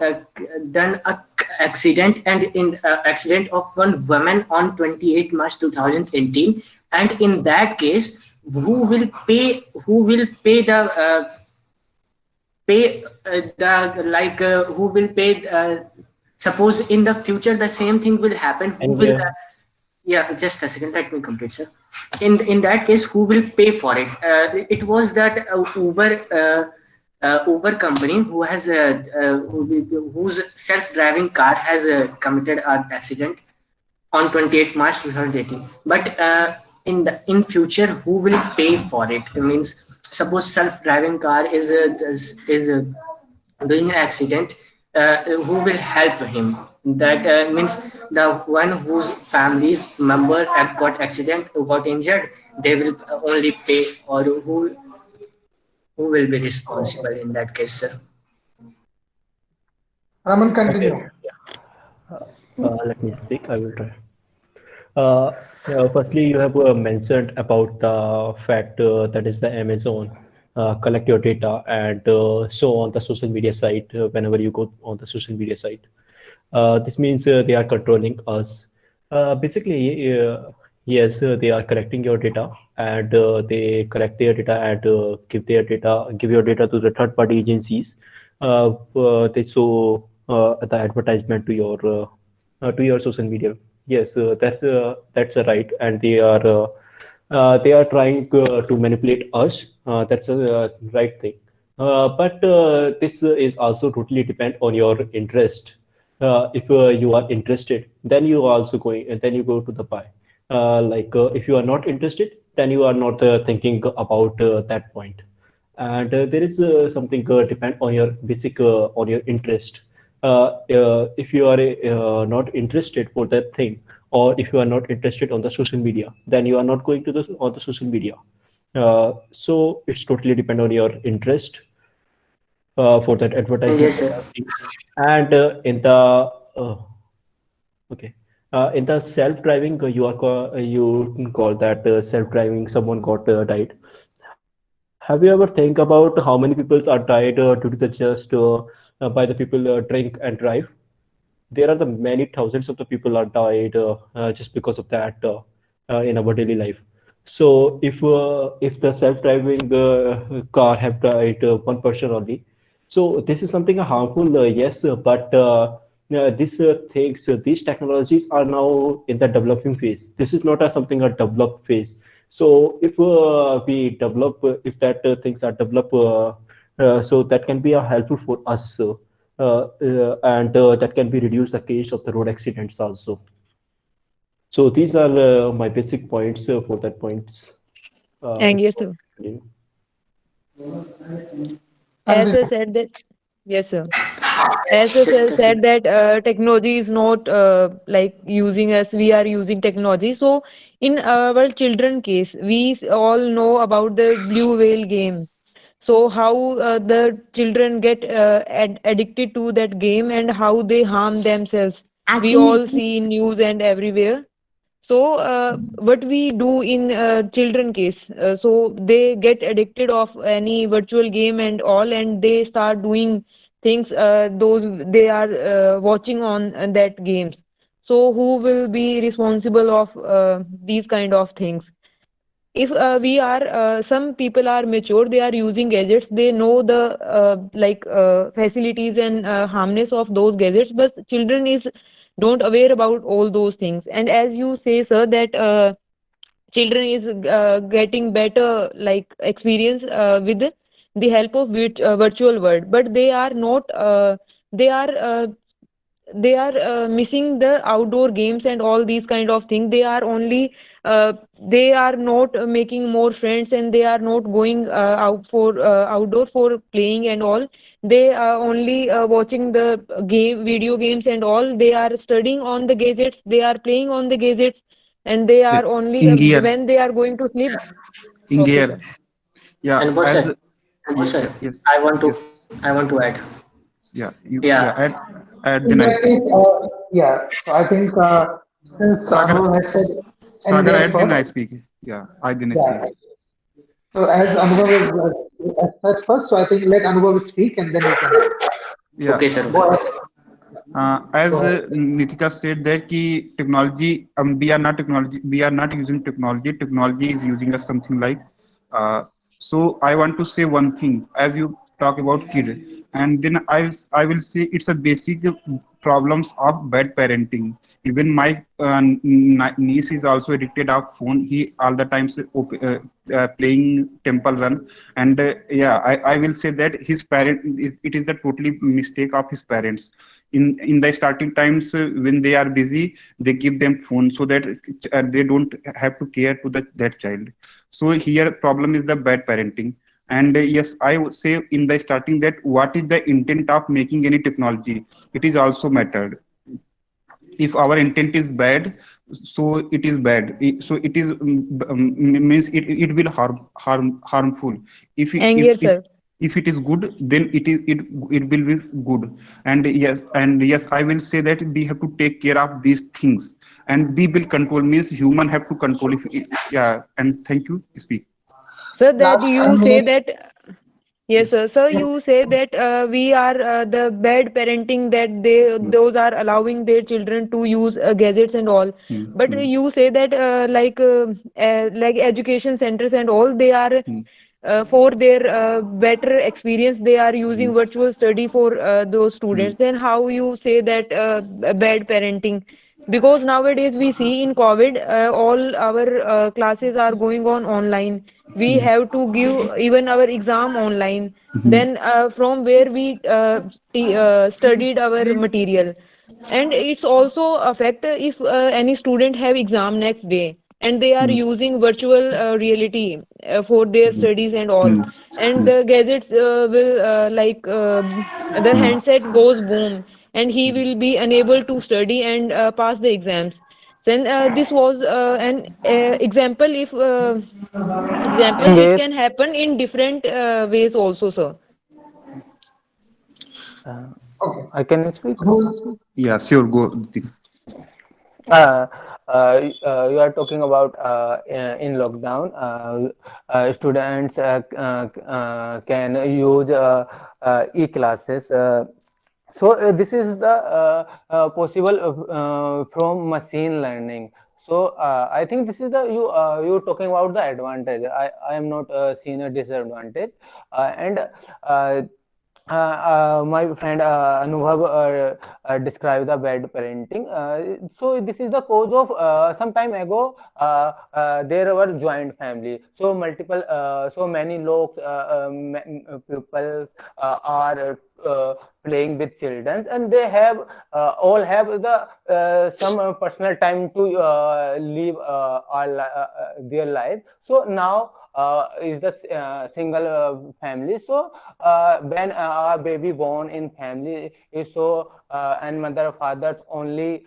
Speaker 4: done a accident, and in accident of one woman on 28 March 2018. And in that case, who will pay the like who will pay suppose in the future the same thing will happen, who
Speaker 5: And
Speaker 4: will yeah, just a second, let me complete, sir. In that case, who will pay for it? It was that Uber company who has whose self-driving car has committed an accident on 28 March 2018. But in future, who will pay for it? It means, suppose self-driving car is doing an accident, who will help him? That means the one whose family's member had got accident or got injured, they will only pay, or who will be responsible in that case, sir?
Speaker 2: Raman,
Speaker 5: okay,
Speaker 2: continue.
Speaker 5: let me speak. I will try. Firstly, you have mentioned about the fact that is the Amazon collect your data and show on the social media site whenever you go on the social media site. This means they are controlling us. Basically, yes, they are collecting your data, and they collect their data and give your data to the third-party agencies. They show the advertisement to your social media. Yes, that's right, and they are trying to manipulate us. That's a right thing. But this is also totally depend on your interest. If you are interested, then you are also going, and then you go to the buy. If you are not interested, then you are not thinking about that point. And there is something depend on your basic on your interest. If you are not interested for that thing, or if you are not interested on the social media, then you are not going to the on the social media. So it's totally depend on your interest for that advertisement
Speaker 4: Yes,
Speaker 5: that
Speaker 4: sir.
Speaker 5: are things. And uh, okay, in the self-driving, you call that self-driving. Someone got died. Have you ever think about how many people are died due to the just by the people drink and drive? There are the many thousands of the people are died just because of that in our daily life. So if the self-driving car have died one person only, so this is something harmful, yes, but these technologies are now in the developing phase. This is not something a developed phase. So if we develop, if that things are developed, so that can be helpful for us. And that can be reduce the case of the road accidents also. So these are my basic points for that points.
Speaker 3: And
Speaker 5: If you
Speaker 3: yes,
Speaker 5: want
Speaker 3: sir.
Speaker 5: to continue.
Speaker 3: As I
Speaker 2: Continue.
Speaker 3: said that, yes, sir. As I
Speaker 4: Just a
Speaker 3: said
Speaker 4: second.
Speaker 3: that technology is not like using us, we are using technology. So in our children case, all know about the blue whale game. So how the children get addicted to that game and how they harm themselves. We all see in news and everywhere. So what we do in children case, so they get addicted of any virtual game and all, and they start doing things those they are watching on that games. So who will be responsible of these kind of things? If we are some people are mature, they are using gadgets, they know the facilities and harmness of those gadgets, but children is don't aware about all those things. And as you say, sir, that children is getting better like experience with the help of virtual world, but they are not they are missing the outdoor games and all these kind of things. They are only they are not making more friends, and they are not going out for outdoor for playing and all. They are only watching the video games and all. They are studying on the gadgets, they are playing on the gadgets, and they
Speaker 6: Yeah,
Speaker 3: are only
Speaker 6: in gear,
Speaker 3: when they are going to sleep.
Speaker 6: in
Speaker 3: Okay,
Speaker 6: gear.
Speaker 3: sir.
Speaker 6: Yeah,
Speaker 4: And boss,
Speaker 6: as
Speaker 4: and
Speaker 6: yeah,
Speaker 4: boss,
Speaker 6: yeah, yes, yes,
Speaker 4: I want to add.
Speaker 6: yeah, you, yeah.
Speaker 4: Yeah,
Speaker 6: Add
Speaker 2: In
Speaker 6: then I
Speaker 2: that
Speaker 6: speak.
Speaker 2: case, yeah. So I think since
Speaker 6: Sagar,
Speaker 2: Anubhav has said, and
Speaker 6: Sagar,
Speaker 2: here
Speaker 6: add then
Speaker 2: first,
Speaker 6: I speak. Yeah, I then I speak.
Speaker 2: yeah. So as Anubhav is said first, so I think let Anubhav speak and then you can add.
Speaker 6: Yeah,
Speaker 4: okay, sir.
Speaker 2: Go
Speaker 4: Okay.
Speaker 2: ahead.
Speaker 6: as
Speaker 2: Go ahead.
Speaker 6: Nitika said that ki technology, we are not using technology. Technology is using us something like. Uh, so I want to say one thing. As you talk about kid, and then I will say it's a basic problems of bad parenting. Even my niece is also addicted of phone. He all the times playing Temple Run, and yeah, I will say that his parent it is the totally mistake of his parents. In the starting times when they are busy, they give them phone so that they don't have to care to that child. So here problem is the bad parenting. And yes, I would say in the starting that what is the intent of making any technology, it is also mattered. If our intent is bad, so it is bad. So it is means it will harmful. if it-
Speaker 3: And
Speaker 6: if
Speaker 3: here,
Speaker 6: if
Speaker 3: sir.
Speaker 6: if it is good, then it will be good. And yes, I will say that we have to take care of these things, and we will control means human have to control. If yeah, and thank you, speak.
Speaker 3: Sir, that
Speaker 2: Last
Speaker 3: you
Speaker 2: 10
Speaker 3: say
Speaker 2: minutes.
Speaker 3: that. Yes,
Speaker 6: Yes.
Speaker 3: sir. So
Speaker 2: Yeah.
Speaker 3: you say that we are the bad parenting, that they
Speaker 6: Hmm.
Speaker 3: those are allowing their children to use gadgets and all.
Speaker 6: Hmm.
Speaker 3: But
Speaker 6: Hmm.
Speaker 3: you say that like education centers and all, they are
Speaker 6: Hmm.
Speaker 3: for their better experience, they are
Speaker 6: Hmm.
Speaker 3: using virtual study for those
Speaker 6: Hmm.
Speaker 3: students. Then how you say that bad parenting? Because nowadays we see in COVID, all our classes are going on online. We
Speaker 6: Hmm.
Speaker 3: have to give even our exam online.
Speaker 6: Hmm.
Speaker 3: Then from where we studied our material. And it's also affect if any student have exam next day, and they are
Speaker 6: Hmm.
Speaker 3: using virtual reality for their
Speaker 6: Hmm.
Speaker 3: studies and all.
Speaker 6: Hmm.
Speaker 3: And
Speaker 6: Hmm.
Speaker 3: the gadgets will the
Speaker 6: Hmm.
Speaker 3: handset goes boom, and he will be unable to study and pass the exams. Then this was an example. If example, it
Speaker 7: Engage.
Speaker 3: can happen in different ways also, sir.
Speaker 7: Uh,
Speaker 2: Okay.
Speaker 7: I can speak.
Speaker 2: Who will speak?
Speaker 6: Yeah, sure, go, Nitin.
Speaker 7: Uh, you are talking about in lockdown, students can use e-classes. So this is the possible from machine learning. So I think this is the you talking about the advantage. I am not seeing a disadvantage, and my friend Anubhav described the bad parenting. So this is the cause of some time ago. There were joint family. So multiple, so many logs, people are playing with children, and they have all have the some personal time to live their life. So now is the single family. So when a baby born in family is so and mother fathers only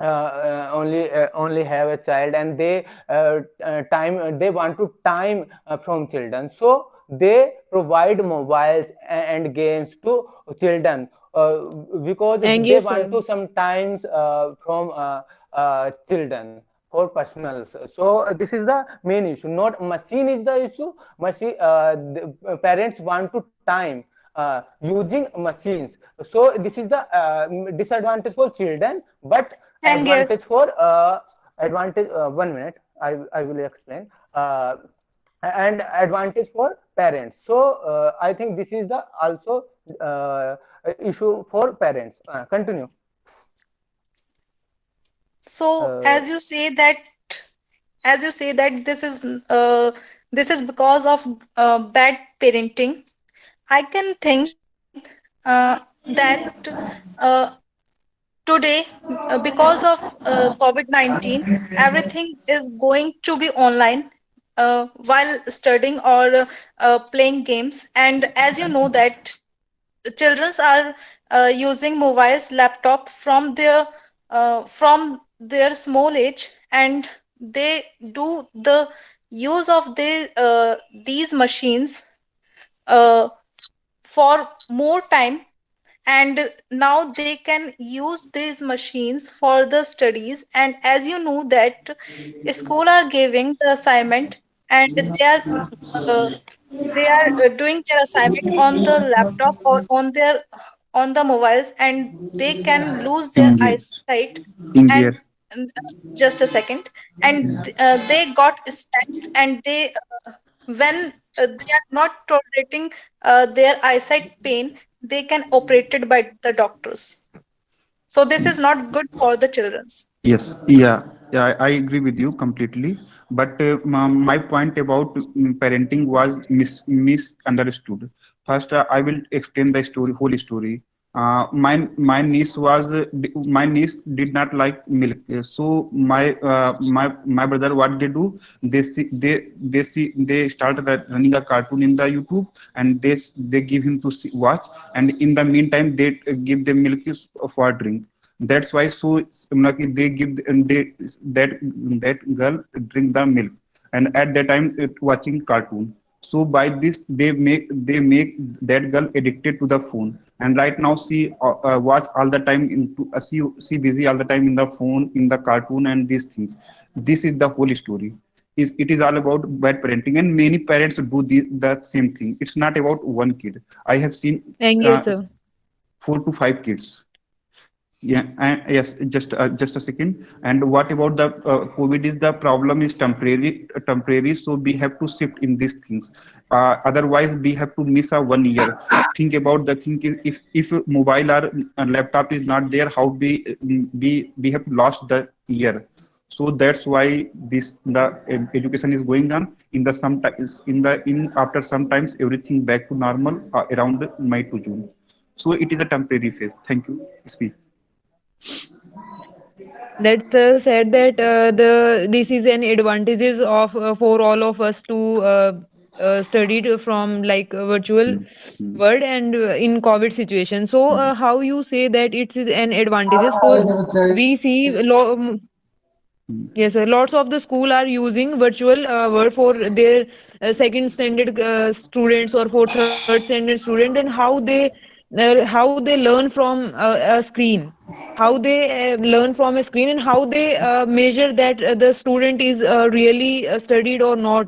Speaker 7: have a child, and they time they want to time from children, so they provide mobiles and games to children because
Speaker 3: And
Speaker 7: they
Speaker 3: yes,
Speaker 7: want
Speaker 3: sir.
Speaker 7: to sometimes from children for personals. So this is the main issue, not machine is the issue. Machine the parents want to time using machines. So this is the disadvantage for children, but
Speaker 1: And here,
Speaker 7: advantage for advantage 1 minute, I will explain. And advantage for parents. So I think this is the also issue for parents. Continue.
Speaker 1: So
Speaker 7: Uh,
Speaker 1: as you say that this is because of bad parenting, I can think that uh, today, because of COVID-19, everything is going to be online while studying or playing games. And as you know that children are using mobiles, laptop from their small age, and they do the use of these machines uh, for more time, and now they can use these machines for the studies. And as you know that school are giving the assignment, and uh, they are doing their assignment on the laptop or on the mobiles, and they can lose their
Speaker 6: Inge,
Speaker 1: eyesight.
Speaker 6: Inge.
Speaker 1: And just a second, and they got specs, and they when they are not tolerating their eyesight pain, they can operated by the doctors. So this is not good for the childrens.
Speaker 6: Yes, yeah, I agree with you completely. But my point about parenting was misunderstood. First, I will explain the story, whole story. My niece my niece did not like milk. So my brother, what they do, they started running a cartoon in the YouTube, and they give him to watch, and in the meantime they give them milk for drink. That's why so like they give and they that that girl drink the milk, and at that time watching cartoon. So by this they make that girl addicted to the phone, and right now she watch all the time into she busy all the time in the phone, in the cartoon and these things. This is the whole story. It is all about bad parenting, and many parents do the same thing. It's not about one kid. I have seen
Speaker 3: Thank
Speaker 6: uh,
Speaker 3: you, sir.
Speaker 6: 4 to 5 kids. Yeah, and yes, just a second. And what about the COVID? Is the problem is temporary, so we have to shift in these things. Otherwise, we have to miss a 1 year. Think about the thing is, if mobile or laptop is not there, how we have lost the year. So that's why this the education is going on in the sometimes in after sometimes everything back to normal around May to June. So it is a temporary phase. Thank you. Speak.
Speaker 3: That's said that the this is an advantages of for all of us to study from like virtual
Speaker 6: Mm, mm.
Speaker 3: world and in COVID situation. So how you say that it is an advantages for we see
Speaker 6: Mm.
Speaker 3: yes, sir. Lots of the school are using virtual world for their second standard students or for third standard student, and how they learn from a screen, how they learn from a screen, and how they measure that the student is really studied or not,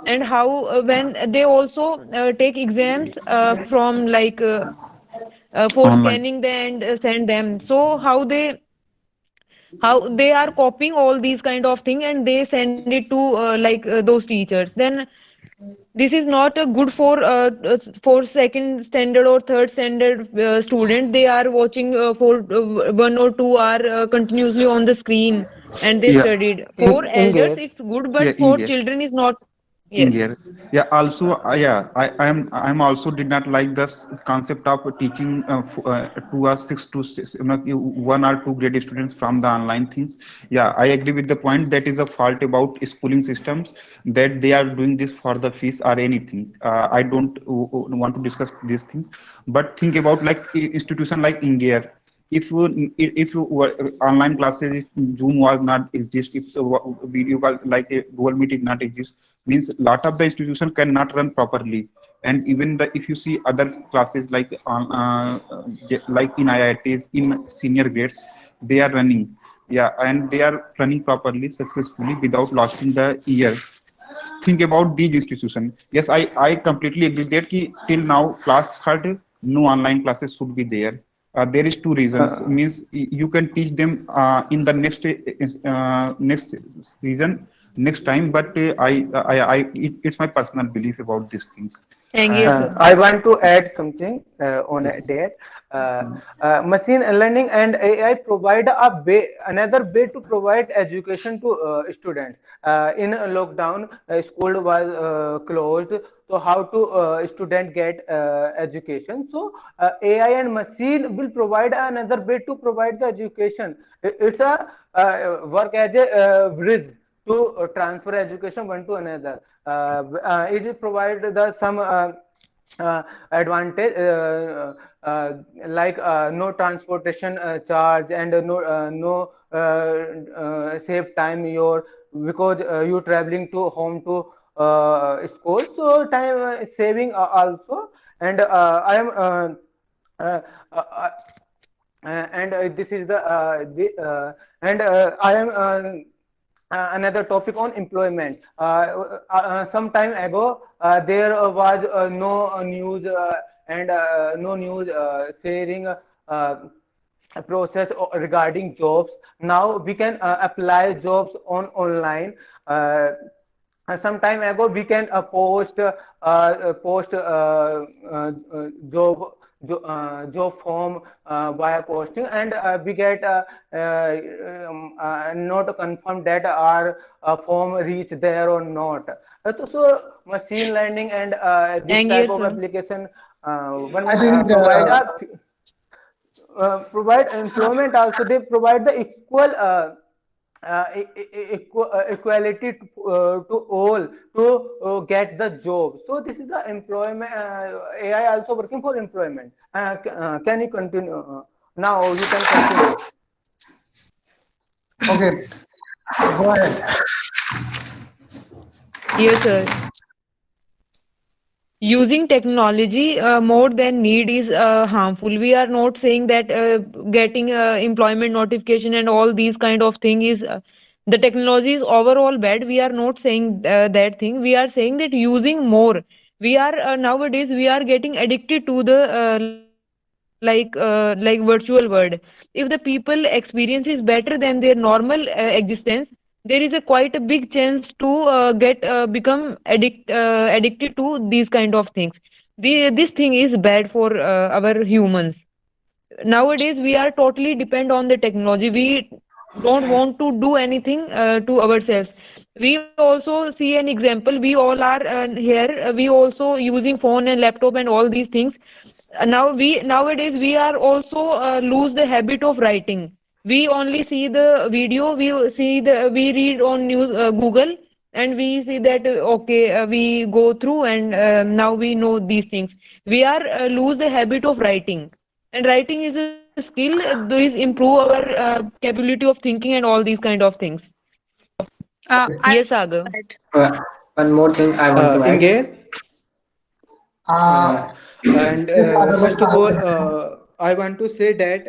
Speaker 3: and how when they also take exams from like for
Speaker 6: Online.
Speaker 3: scanning them and send them. So how they are copying all these kind of thing and they send it to like those teachers, then this is not good for second standard or third standard student. They are watching for 1 or 2 hour continuously on the screen and they
Speaker 6: Yeah,
Speaker 3: studied. For
Speaker 7: in
Speaker 3: elders
Speaker 7: Gate.
Speaker 3: it's good,
Speaker 6: yeah,
Speaker 3: but
Speaker 6: in
Speaker 3: for
Speaker 6: here.
Speaker 3: children is not.
Speaker 6: In
Speaker 3: Yes.
Speaker 6: here. Yeah, also, yeah, I'm also did not like this concept of teaching to us six to six, 1 or 2 grade students from the online things. Yeah, I agree with the point that is a fault about schooling systems that they are doing this for the fees or anything. I don't want to discuss these things, but think about like institution like India. If online classes, if Zoom was not exist, if video call like a Google Meet is not exist, means lot of the institution cannot run properly. And even the if you see other classes like in IITs in senior grades, they are running, yeah, and they are running properly successfully without losing the year. Think about these institutions. Yes, I completely agree that ki, till now, class third, no online classes should be there. There is two reasons. Means you can teach them in the next season, next time. But it's my personal belief about these things.
Speaker 3: Thank you,
Speaker 6: And
Speaker 3: sir.
Speaker 7: I want to add something on
Speaker 6: yes,
Speaker 7: that. Machine learning and AI provide a way, another way to provide education to students. In a lockdown, school was closed, so how to student get education? So AI and machine will provide another way to provide the education. It's a work as a bridge to transfer education one to another. It will provide the some advantage like no transportation charge and no save time your because you traveling to home to school, so time saving also. And I am uh, uh, uh, and this is the and I am another topic on employment. Some time ago, there was no news and no news sharing process regarding jobs. Now we can apply jobs on online. Uh, some time ago we can post job job form via posting, and we get not confirm that our form reach there or not. So machine learning and this
Speaker 3: And
Speaker 7: type
Speaker 3: yes,
Speaker 7: of
Speaker 3: sir.
Speaker 7: application one
Speaker 2: I think
Speaker 7: provide employment also. They provide the equal equality to all to get the job. So this is the employment. AI also working for employment. Can you continue? Now you can continue.
Speaker 2: okay, go ahead.
Speaker 3: Yes, sir. Using technology more than need is harmful. We are not saying that getting employment notification and all these kind of thing is the technology is overall bad. We are not saying that thing. We are saying that using more. We are nowadays we are getting addicted to the like virtual world. If the people experience is better than their normal existence, there is a quite a big chance to get become addicted to these kind of things. This thing is bad for our humans. Nowadays we are totally depend on the technology. We don't want to do anything to ourselves. We also see an example. We all are here, we also using phone and laptop and all these things. Now we nowadays we are also lose the habit of writing. We only see the video, we read on news Google, and we see that okay, we go through and now we know these things. We are lose the habit of writing, and writing is a skill. These improve our capability of thinking and all these kind of things.
Speaker 1: I
Speaker 3: Yes, Sagar.
Speaker 1: right.
Speaker 4: Uh, One more thing I want to
Speaker 8: In
Speaker 4: add.
Speaker 8: there.
Speaker 2: Uh,
Speaker 4: Uh,
Speaker 8: And
Speaker 2: yes, Sagar, let
Speaker 8: first of all,
Speaker 2: Sagar continue.
Speaker 8: I want to say that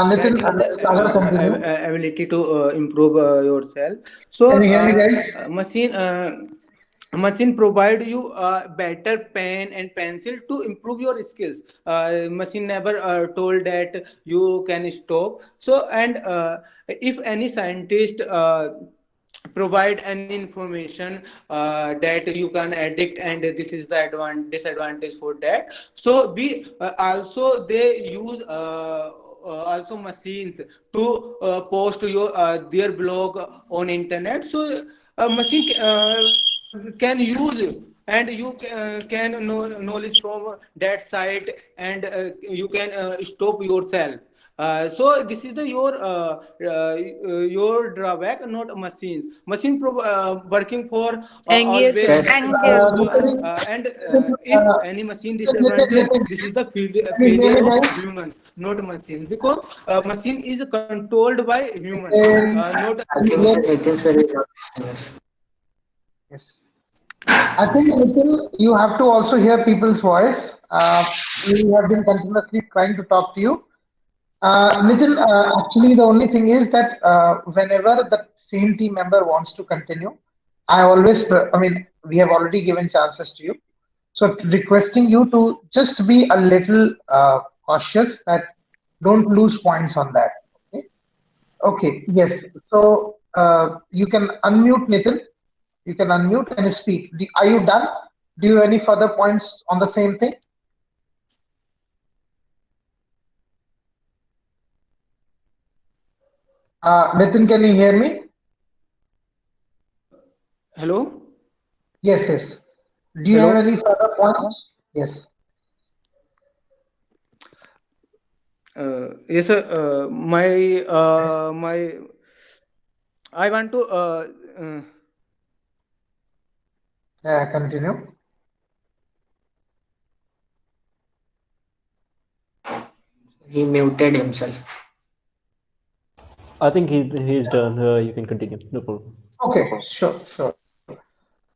Speaker 2: Nitin,
Speaker 8: writing is the
Speaker 2: let Sagar continue.
Speaker 8: ability to improve yourself. So
Speaker 2: Can you hear me, guys?
Speaker 8: machine provide you a better pen and pencil to improve your skills. Machine never told that you can stop. So and if any scientist provide any information that you can addict, and this is the disadvantage for that. So we also they use also machines to post your their blog on internet. So machine can use, and you can know knowledge from that site, and you can stop yourself. So this is the your drawback, not machines. Working for
Speaker 3: And yes,
Speaker 8: always
Speaker 3: sir.
Speaker 4: Said
Speaker 1: Thank you.
Speaker 2: Nitin,
Speaker 8: and if
Speaker 2: uh,
Speaker 8: any machine
Speaker 2: Nitin,
Speaker 8: disadvantage,
Speaker 2: Nitin,
Speaker 8: this is the
Speaker 2: can you hear
Speaker 8: failure
Speaker 2: me,
Speaker 8: of
Speaker 2: guys?
Speaker 8: humans, not machines, because machine is controlled by humans,
Speaker 2: Nitin,
Speaker 8: not.
Speaker 4: I
Speaker 2: can you
Speaker 4: think
Speaker 2: hear
Speaker 4: so.
Speaker 2: me?
Speaker 4: I think so. Is not listening us.
Speaker 2: Yes. I think, Nitin, you have to also hear people's voice. We have been continuously trying to talk to you. Nitin, actually, the only thing is that whenever the same team member wants to continue, I mean, we have already given chances to you. So, requesting you to just be a little cautious that don't lose points on that. Okay. Okay. Yes. So, you can unmute, Nitin. You can unmute and speak. Are you done? Do you have any further points on the same thing? Nitin, can you hear me?
Speaker 8: Hello,
Speaker 2: Yes, yes. Do you have
Speaker 8: hello.
Speaker 2: any further points? Yes.
Speaker 8: Yes, sir. My I want to
Speaker 2: Continue.
Speaker 4: He muted himself.
Speaker 5: I think he's done. You can continue. No problem.
Speaker 2: Okay, sure, sure.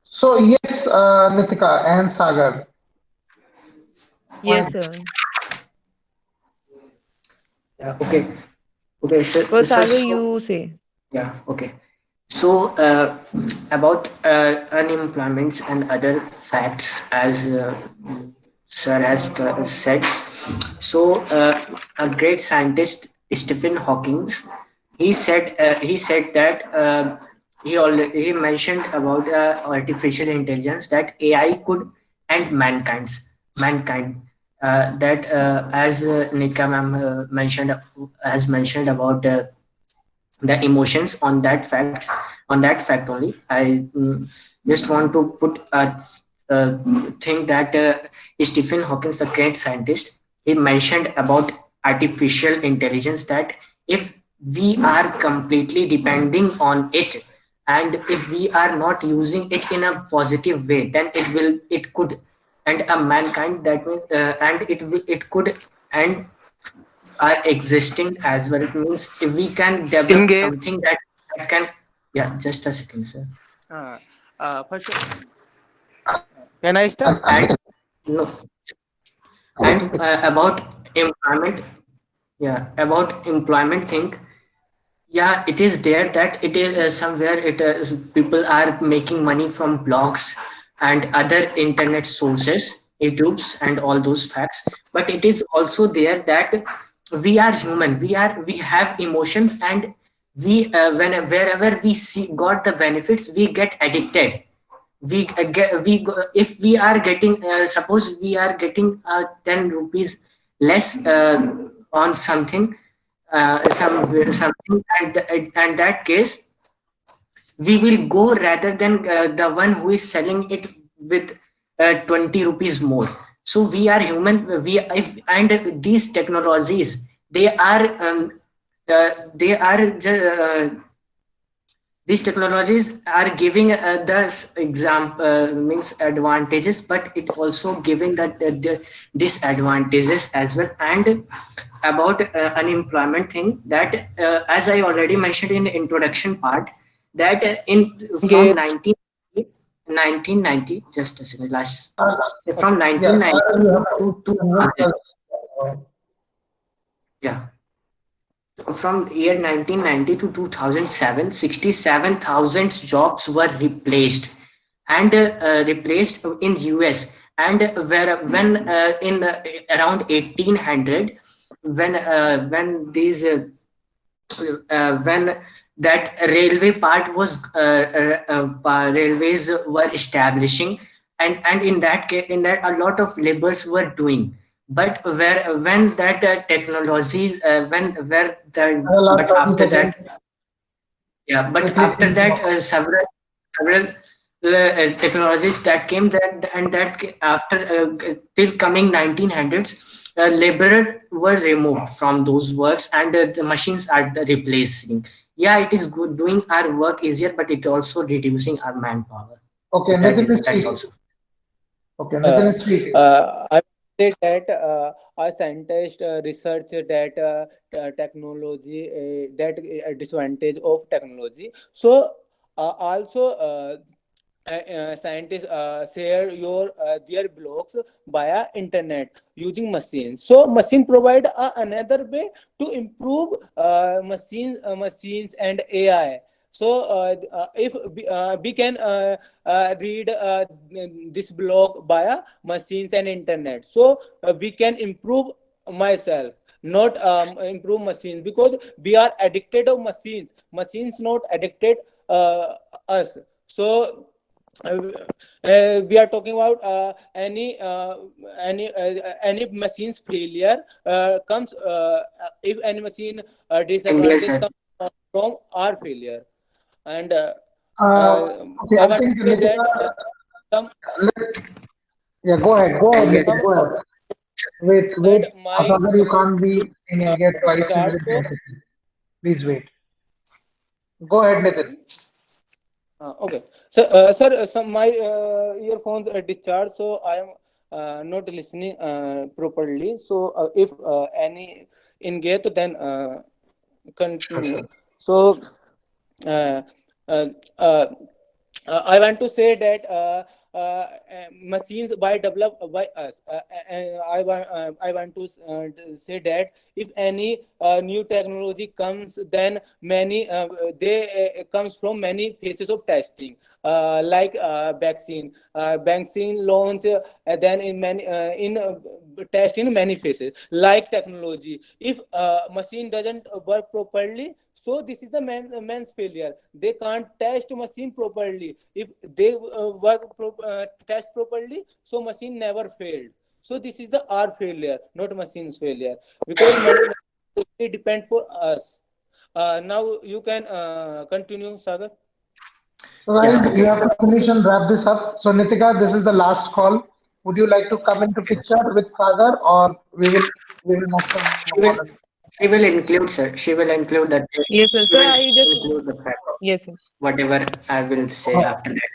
Speaker 2: So yes, Nitika and Sagar,
Speaker 3: Yes,
Speaker 2: point.
Speaker 3: sir.
Speaker 4: Yeah, okay. Okay,
Speaker 3: First, Sagar,
Speaker 4: so
Speaker 3: you say.
Speaker 4: yeah, okay. So, about unemployments and other facts, as Sir has said. So, a great scientist, Stephen Hawking, he said that he mentioned about artificial intelligence, that AI could end mankind. That as Nika ma'am mentioned, has mentioned about the emotions on that fact only. I just want to put a thing that Stephen Hawking, the great scientist, he mentioned about artificial intelligence, that if we are completely depending on it, and if we are not using it in a positive way, then it could end a mankind. That means it could end are existing as well. It means if we can develop
Speaker 8: engage.
Speaker 4: something that can, yeah, just a second, sir.
Speaker 8: Uh, First, can I start?
Speaker 4: And no, and about employment, yeah, about employment thing, yeah, it is there that it is somewhere it is people are making money from blogs and other internet sources, YouTubes and all those facts. But it is also there that we are human, we have emotions, and we when wherever we see got the benefits, we get addicted. If we are getting suppose we are getting 10 rupees less on something, something, and that case we will go rather than the one who is selling it with 20 rupees more. So we are human, we if and these technologies, they are they are these technologies are giving the example means advantages, but it also giving that the disadvantages as well. And about unemployment thing, that as I already mentioned in the introduction part, that in from
Speaker 8: Engage.
Speaker 4: 1990, just a second, last
Speaker 2: Okay.
Speaker 4: from
Speaker 2: Yeah,
Speaker 4: 1990
Speaker 2: you have to
Speaker 4: to
Speaker 2: move
Speaker 4: 2000, yeah, from year 1990 to 2007, 67,000 jobs were replaced, and replaced in US. And where when in around 1800, when these when that railway part was railways were establishing, and in that case, in that, a lot of laborers were doing. But where when that technology when where the
Speaker 2: last
Speaker 4: but
Speaker 2: 30
Speaker 4: after
Speaker 2: seconds.
Speaker 4: that, yeah, but
Speaker 2: Quickly
Speaker 4: after
Speaker 2: finish
Speaker 4: that,
Speaker 2: off.
Speaker 4: several technologies that came, that and that after till coming 1900s, laborer were removed from those works, and the machines are replacing. Yeah, it is good doing our work easier, but it also reducing our manpower.
Speaker 2: Okay, Nitin is
Speaker 4: That's
Speaker 2: speaking.
Speaker 4: also.
Speaker 2: Okay, Nitin
Speaker 8: Uh,
Speaker 2: is speaking.
Speaker 8: I say that a scientist research that technology, that disadvantage of technology. So also scientists share your their blogs via internet using machines. So machine provide another way to improve machines and AI. So if we can read this blog via machines and internet, so we can improve myself, not improve machines, because we are addicted of machines not addicted us. So uh, we are talking about any machine's failure comes if any machine
Speaker 4: India,
Speaker 8: disadvantage
Speaker 4: sir.
Speaker 8: comes from our failure. And
Speaker 2: Okay,
Speaker 8: I
Speaker 2: I
Speaker 8: want
Speaker 2: think
Speaker 8: to say that
Speaker 2: Nitika,
Speaker 8: some
Speaker 2: let, yeah, go ahead, go ahead,
Speaker 4: Yes.
Speaker 2: Nitika,
Speaker 8: some
Speaker 2: go
Speaker 8: of
Speaker 2: ahead. Wait,
Speaker 8: and
Speaker 2: wait,
Speaker 8: my
Speaker 2: Asagar, you can't be saying
Speaker 8: uh,
Speaker 2: India twice in
Speaker 8: discharge.
Speaker 2: within
Speaker 8: So
Speaker 2: 10 seconds. Please wait. Go ahead, Nitin.
Speaker 8: okay. So, sir, some my earphones are discharged, so I am not listening properly. So, if any engage, then
Speaker 2: Sure,
Speaker 8: continue.
Speaker 2: sure.
Speaker 8: So, uh, uh, uh, I want to say that machines by developed by us. I want to say that if any new technology comes, then many they comes from many phases of testing. Like vaccine launch, then in many in test in many phases. Like technology, if machine doesn't work properly, so this is the man's failure. They can't test machine properly. If they test properly, so machine never failed. So this is the our failure, not machine's failure, because it depend for us. Now you can continue, Sagar.
Speaker 2: So,
Speaker 4: Yeah.
Speaker 2: guys, you
Speaker 4: Okay.
Speaker 2: have to finish and wrap this up. So, Nitika, this is the last call. Would you like to come into picture with Sagar, or we will move forward?
Speaker 4: She will, she will include, sir. She will include that.
Speaker 3: Yes, sir.
Speaker 4: She
Speaker 3: Sir,
Speaker 4: will
Speaker 3: I just
Speaker 4: include the fact,
Speaker 3: yes, sir.
Speaker 4: whatever I will say
Speaker 2: Uh,
Speaker 4: after that.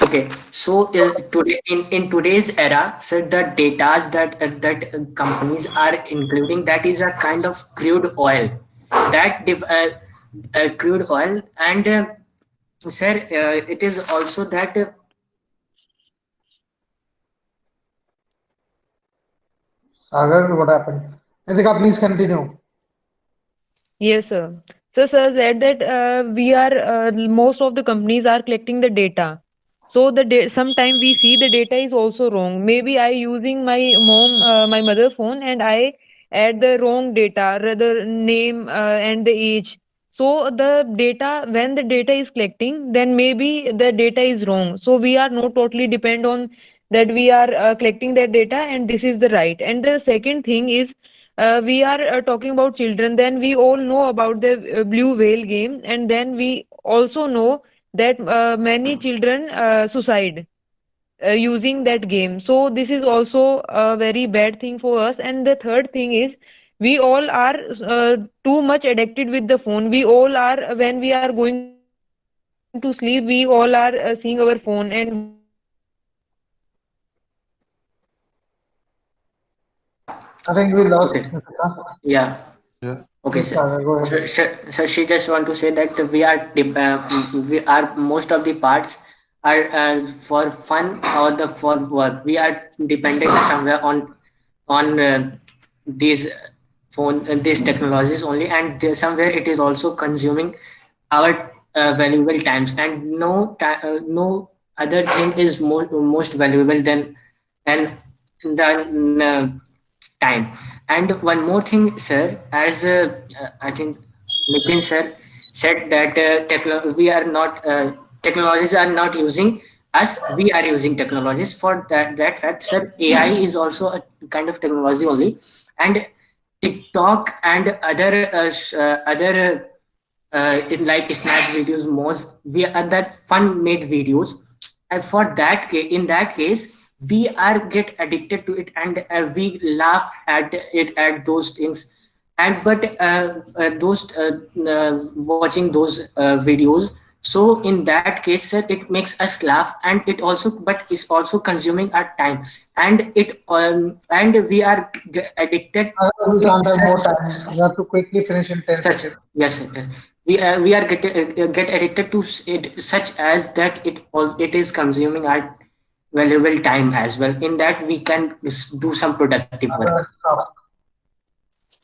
Speaker 4: Okay, so today in today's era, so the datas that companies are including, that is a kind of crude oil, crude oil, and sir, it is also that
Speaker 2: Sagar, what happened? Nitika, please continue.
Speaker 3: Yes, sir. So, sir said that we are most of the companies are collecting the data. So sometime we see the data is also wrong. Maybe I using my mother phone, and I add the wrong data, rather name and the age. So the data, when the data is collecting, then maybe the data is wrong. So we are not totally depend on that we are collecting that data, and this is the right. And the second thing is we are talking about children, then we all know about the blue whale game, and then we also know that many children suicide using that game. So this is also a very bad thing for us. And the third thing is we all are too much addicted with the phone. We all are, when we are going to sleep, we all are seeing our phone, and we are watching the reels and scrolling the reels. So this is also very
Speaker 2: I
Speaker 3: bad
Speaker 2: think we
Speaker 3: thing for
Speaker 2: lost
Speaker 3: us.
Speaker 4: okay,
Speaker 2: Nitika.
Speaker 4: yeah.
Speaker 6: Yeah.
Speaker 4: Okay,
Speaker 2: Please,
Speaker 4: sir.
Speaker 2: Sagar, go ahead.
Speaker 4: So she just want to say that we are most of the parts are for fun or the for work. We are dependent somewhere on these these technologies only, and somewhere it is also consuming our valuable times, and no other thing is most valuable than the time. And one more thing, sir, as I think Nitin sir said that we are not technologies are not using us, we are using technologies. For that fact, sir, AI is also a kind of technology only, and TikTok and other like snap videos, most we are that fun made videos, and for that in that case we are get addicted to it, and we laugh at those things, and but those watching those videos. So in that case, sir, it makes us laugh, and it also but it's also consuming our time, and it and we are addicted
Speaker 2: Sagar, we
Speaker 4: in
Speaker 2: can't have more
Speaker 4: such
Speaker 2: time. You have to quickly finish in 10
Speaker 4: such
Speaker 2: seconds.
Speaker 4: yes, yes. We are get addicted to it, such as that it is consuming our valuable time as well. In that we can do some productive work.
Speaker 2: Sagar, stop.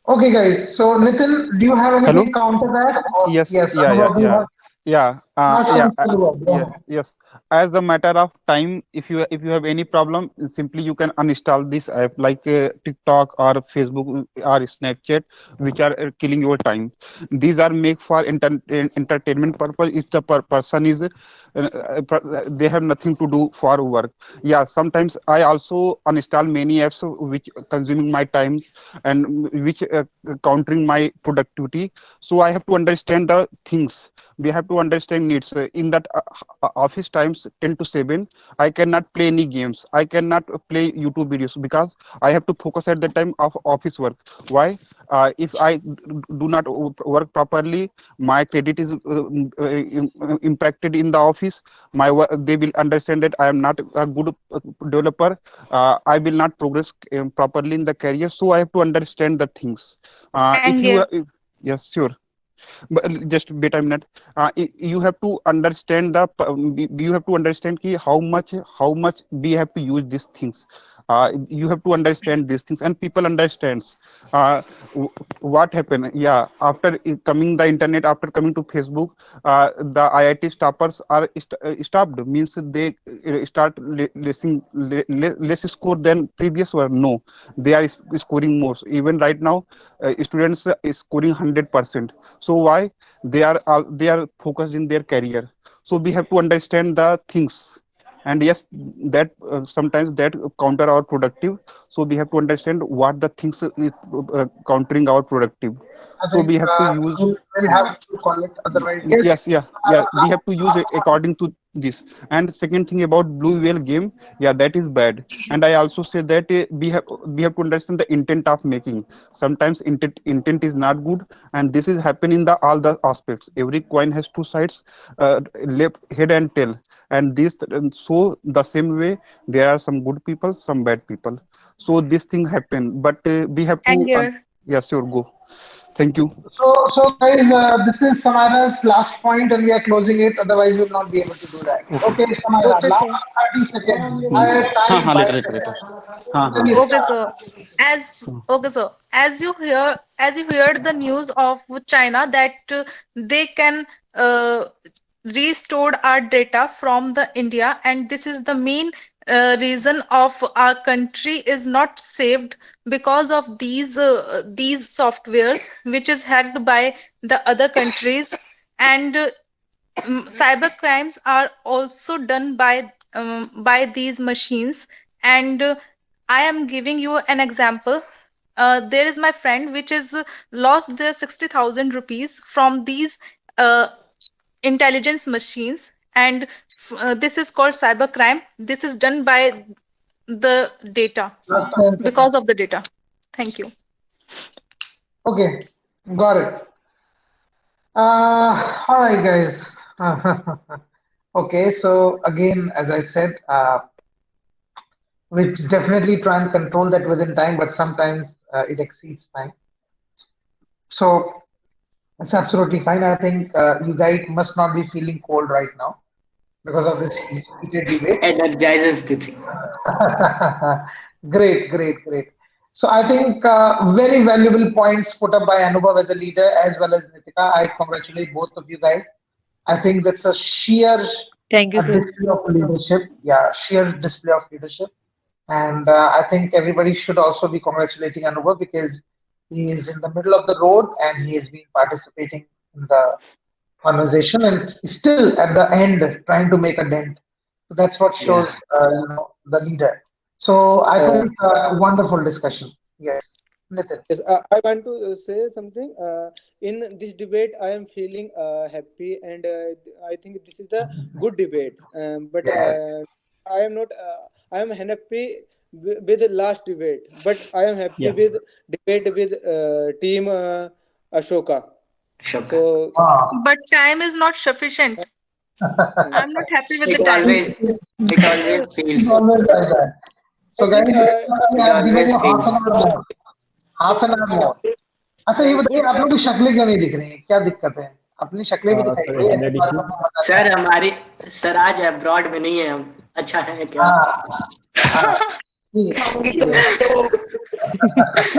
Speaker 2: Okay, guys. So, Nitin, do you have anything
Speaker 6: Hello.
Speaker 2: to counter that? Or
Speaker 6: Yes.
Speaker 2: yes,
Speaker 6: Yeah. Yeah.
Speaker 2: Anubhav, do you
Speaker 6: Yeah.
Speaker 2: have?
Speaker 6: Yeah.
Speaker 2: Mashallah,
Speaker 6: Yeah,
Speaker 2: go
Speaker 6: yes,
Speaker 2: ahead.
Speaker 6: yes. As a matter of time, if you have any problem, simply you can uninstall this app like TikTok or Facebook or Snapchat, which are killing your time. These are make for entertainment purpose. If the person is, they have nothing to do for work. Yeah, sometimes I also uninstall many apps which consuming my times and which countering my productivity. So I have to understand the things, we have to understand needs in that office times 10 to 7 I cannot play any games, I cannot play YouTube videos because I have to focus at the time of office work. Why? If I do not work properly, my credit is impacted in the office. They will understand that I am not a good developer. I will not progress properly in the career, so I have to understand the things. If you
Speaker 1: And yeah,
Speaker 6: Yes, sure. But just wait a minute. You have to understand you have to understand ki how much we have to use these things. You have to understand these things and people understands uh, what happened. Yeah, after coming the internet, after coming to Facebook, the IIT stoppers are stopped, means they start less score than previous one. No, they are scoring more. Even right now, students is scoring 100%. So why? They are focused in their career. So we have to understand the things. And yes, that sometimes that counter our productive. So we have to understand what the things is countering our productive.
Speaker 2: I
Speaker 6: So
Speaker 2: think
Speaker 6: we have to use.
Speaker 2: we'll have to call it otherwise. Yes.
Speaker 6: Yes, yeah, yeah, we have to use it according to this. And second thing about blue whale game, yeah, that is bad. And I also say that we have to understand the intent of making. Sometimes intent is not good, and this is happen in the all the aspects. Every coin has two sides, left head and tail. And this, and so the same way, there are some good people, some bad people. So this thing happen, but we have to
Speaker 1: and here.
Speaker 6: yeah, sure, go. Thank you.
Speaker 2: So guys, this is Samara's last point, and we are closing it. Otherwise, we'll not be able to do that.
Speaker 6: Okay.
Speaker 2: Okay, Samara,
Speaker 1: Okay,
Speaker 2: last
Speaker 1: sir.
Speaker 2: 30 seconds.
Speaker 6: Hmm. हाँ
Speaker 2: Time
Speaker 6: हाँ
Speaker 2: by
Speaker 6: later later later.
Speaker 2: seconds.
Speaker 6: हाँ हाँ.
Speaker 2: Can you
Speaker 1: Okay,
Speaker 2: start?
Speaker 1: sir. As you heard the news of China that they can uh, restored our data from the India, and this is the main reason of our country is not saved because of these softwares which is hacked by the other countries. And cyber crimes are also done by these machines. And I am giving you an example. There is my friend which is lost their 60,000 rupees from these uh, intelligence machines. And this is called cyber crime. This is done by the data,
Speaker 2: Last 10
Speaker 1: because
Speaker 2: seconds.
Speaker 1: of the data. Thank you.
Speaker 2: Okay, got it. All right, guys. Okay, so again, as I said, we definitely try and control that within time, but sometimes it exceeds time. So it's absolutely fine. I think you guys must not be feeling cold right now because of this heated debate.
Speaker 4: Energizes the thing.
Speaker 2: Great, great, great. So I think very valuable points put up by Anubhav as a leader as well as Nitika. I congratulate both of you guys. I think that's a sheer
Speaker 3: Thank you, sir.
Speaker 2: display of leadership. Yeah, sheer display of leadership. And I think everybody should also be congratulating Anubhav because he is in the middle of the road and he has been participating in the conversation and still at the end trying to make a dent. So that's what
Speaker 4: Yeah.
Speaker 2: shows, the leader. So I
Speaker 8: Uh,
Speaker 2: think wonderful discussion. Yes, Nitin.
Speaker 8: Yes, I want to say something. In this debate, I am feeling happy, and I think this is the good debate. But
Speaker 2: Yes.
Speaker 8: I am not. I am happy with the last debate, but I am happy
Speaker 5: Yeah.
Speaker 8: with debate with team Ashoka.
Speaker 4: Ashoka.
Speaker 8: So
Speaker 2: Wow.
Speaker 1: But time is not sufficient.
Speaker 8: uh,
Speaker 1: I'm not happy with the
Speaker 4: It
Speaker 1: time.
Speaker 4: always it always
Speaker 2: It's
Speaker 4: feels
Speaker 2: always like that.
Speaker 8: I
Speaker 2: So guys,
Speaker 8: think
Speaker 2: I
Speaker 4: it
Speaker 2: have given
Speaker 4: always
Speaker 2: you half an
Speaker 4: feels.
Speaker 2: hour more. Half an hour more. अच्छा ये बताइए
Speaker 8: good.
Speaker 2: आप लोगों की शक्लें क्यों नहीं दिख रही हैं? क्या दिक्कत है? अपनी शक्लें भी
Speaker 5: Sir,
Speaker 2: दिखाइए, ऐसी
Speaker 5: internet
Speaker 2: बात
Speaker 5: issue.
Speaker 2: करना मजा आता
Speaker 4: सर
Speaker 2: है.
Speaker 4: हमारी सर आज अब्रॉड में नहीं है हम, अच्छा है क्या?
Speaker 2: हाँ, हाँ, ठीक है, ठीक है.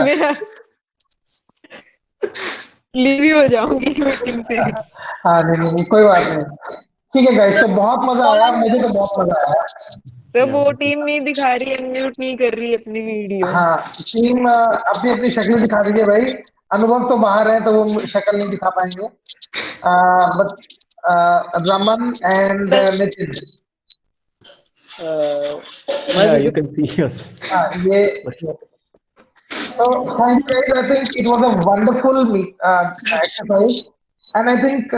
Speaker 3: मेरा लीव ही हो जाऊंगी मीटिंग से।
Speaker 2: हाँ नहीं नहीं नहीं, कोई बात नहीं। ठीक है गाइस,
Speaker 1: Sir,
Speaker 2: तो बहुत मजा आया,
Speaker 1: all
Speaker 2: मुझे तो बहुत मजा आया।
Speaker 3: तो
Speaker 5: Yeah,
Speaker 3: वो
Speaker 5: me too.
Speaker 3: टीम नहीं दिखा रही, अनम्यूट नहीं कर रही अपनी वीडियो।
Speaker 2: हाँ, टीम अपनी अपनी शक्ल दिखा दीजिए भाई। अनुभव तो बाहर है तो वो शक्ल नहीं दिखा पाएंगे। But Raman and Nitin,
Speaker 8: Uh, my
Speaker 5: Yeah,
Speaker 8: video.
Speaker 5: you can see us.
Speaker 2: ये
Speaker 5: But
Speaker 2: so thank you guys. I think it was a wonderful exercise, and I think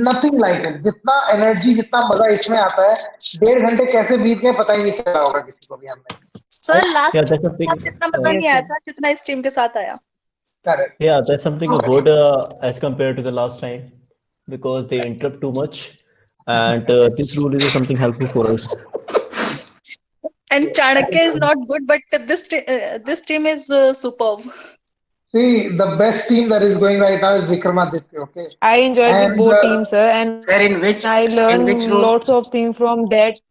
Speaker 2: nothing like it. जितना एनर्जी, जितना मजा इसमें आता है, 1.5 घंटे कैसे बीत गए पता ही नहीं चला होगा किसी को भी हमें।
Speaker 1: sir,
Speaker 2: Right?
Speaker 5: yeah,
Speaker 1: last
Speaker 5: that's
Speaker 1: time के
Speaker 5: something.
Speaker 1: साथ जितना मजा
Speaker 5: Uh,
Speaker 3: यस
Speaker 1: नहीं आया
Speaker 3: सर।
Speaker 1: था जितना इस टीम के साथ आया।
Speaker 2: Correct.
Speaker 5: yeah, that's something
Speaker 2: So,
Speaker 5: good as compared to the last time because they interrupt too much, and this rule is something helpful for us.
Speaker 1: And
Speaker 2: yes,
Speaker 1: Chanakya is not good, but this team is superb.
Speaker 2: see, the best team that is going right now is Vikramaditya. Okay,
Speaker 3: I enjoyed with
Speaker 2: and
Speaker 3: both teams, sir, and I
Speaker 4: Sir,
Speaker 3: learned
Speaker 4: in
Speaker 3: lots
Speaker 4: which
Speaker 3: of
Speaker 4: room?
Speaker 3: things from that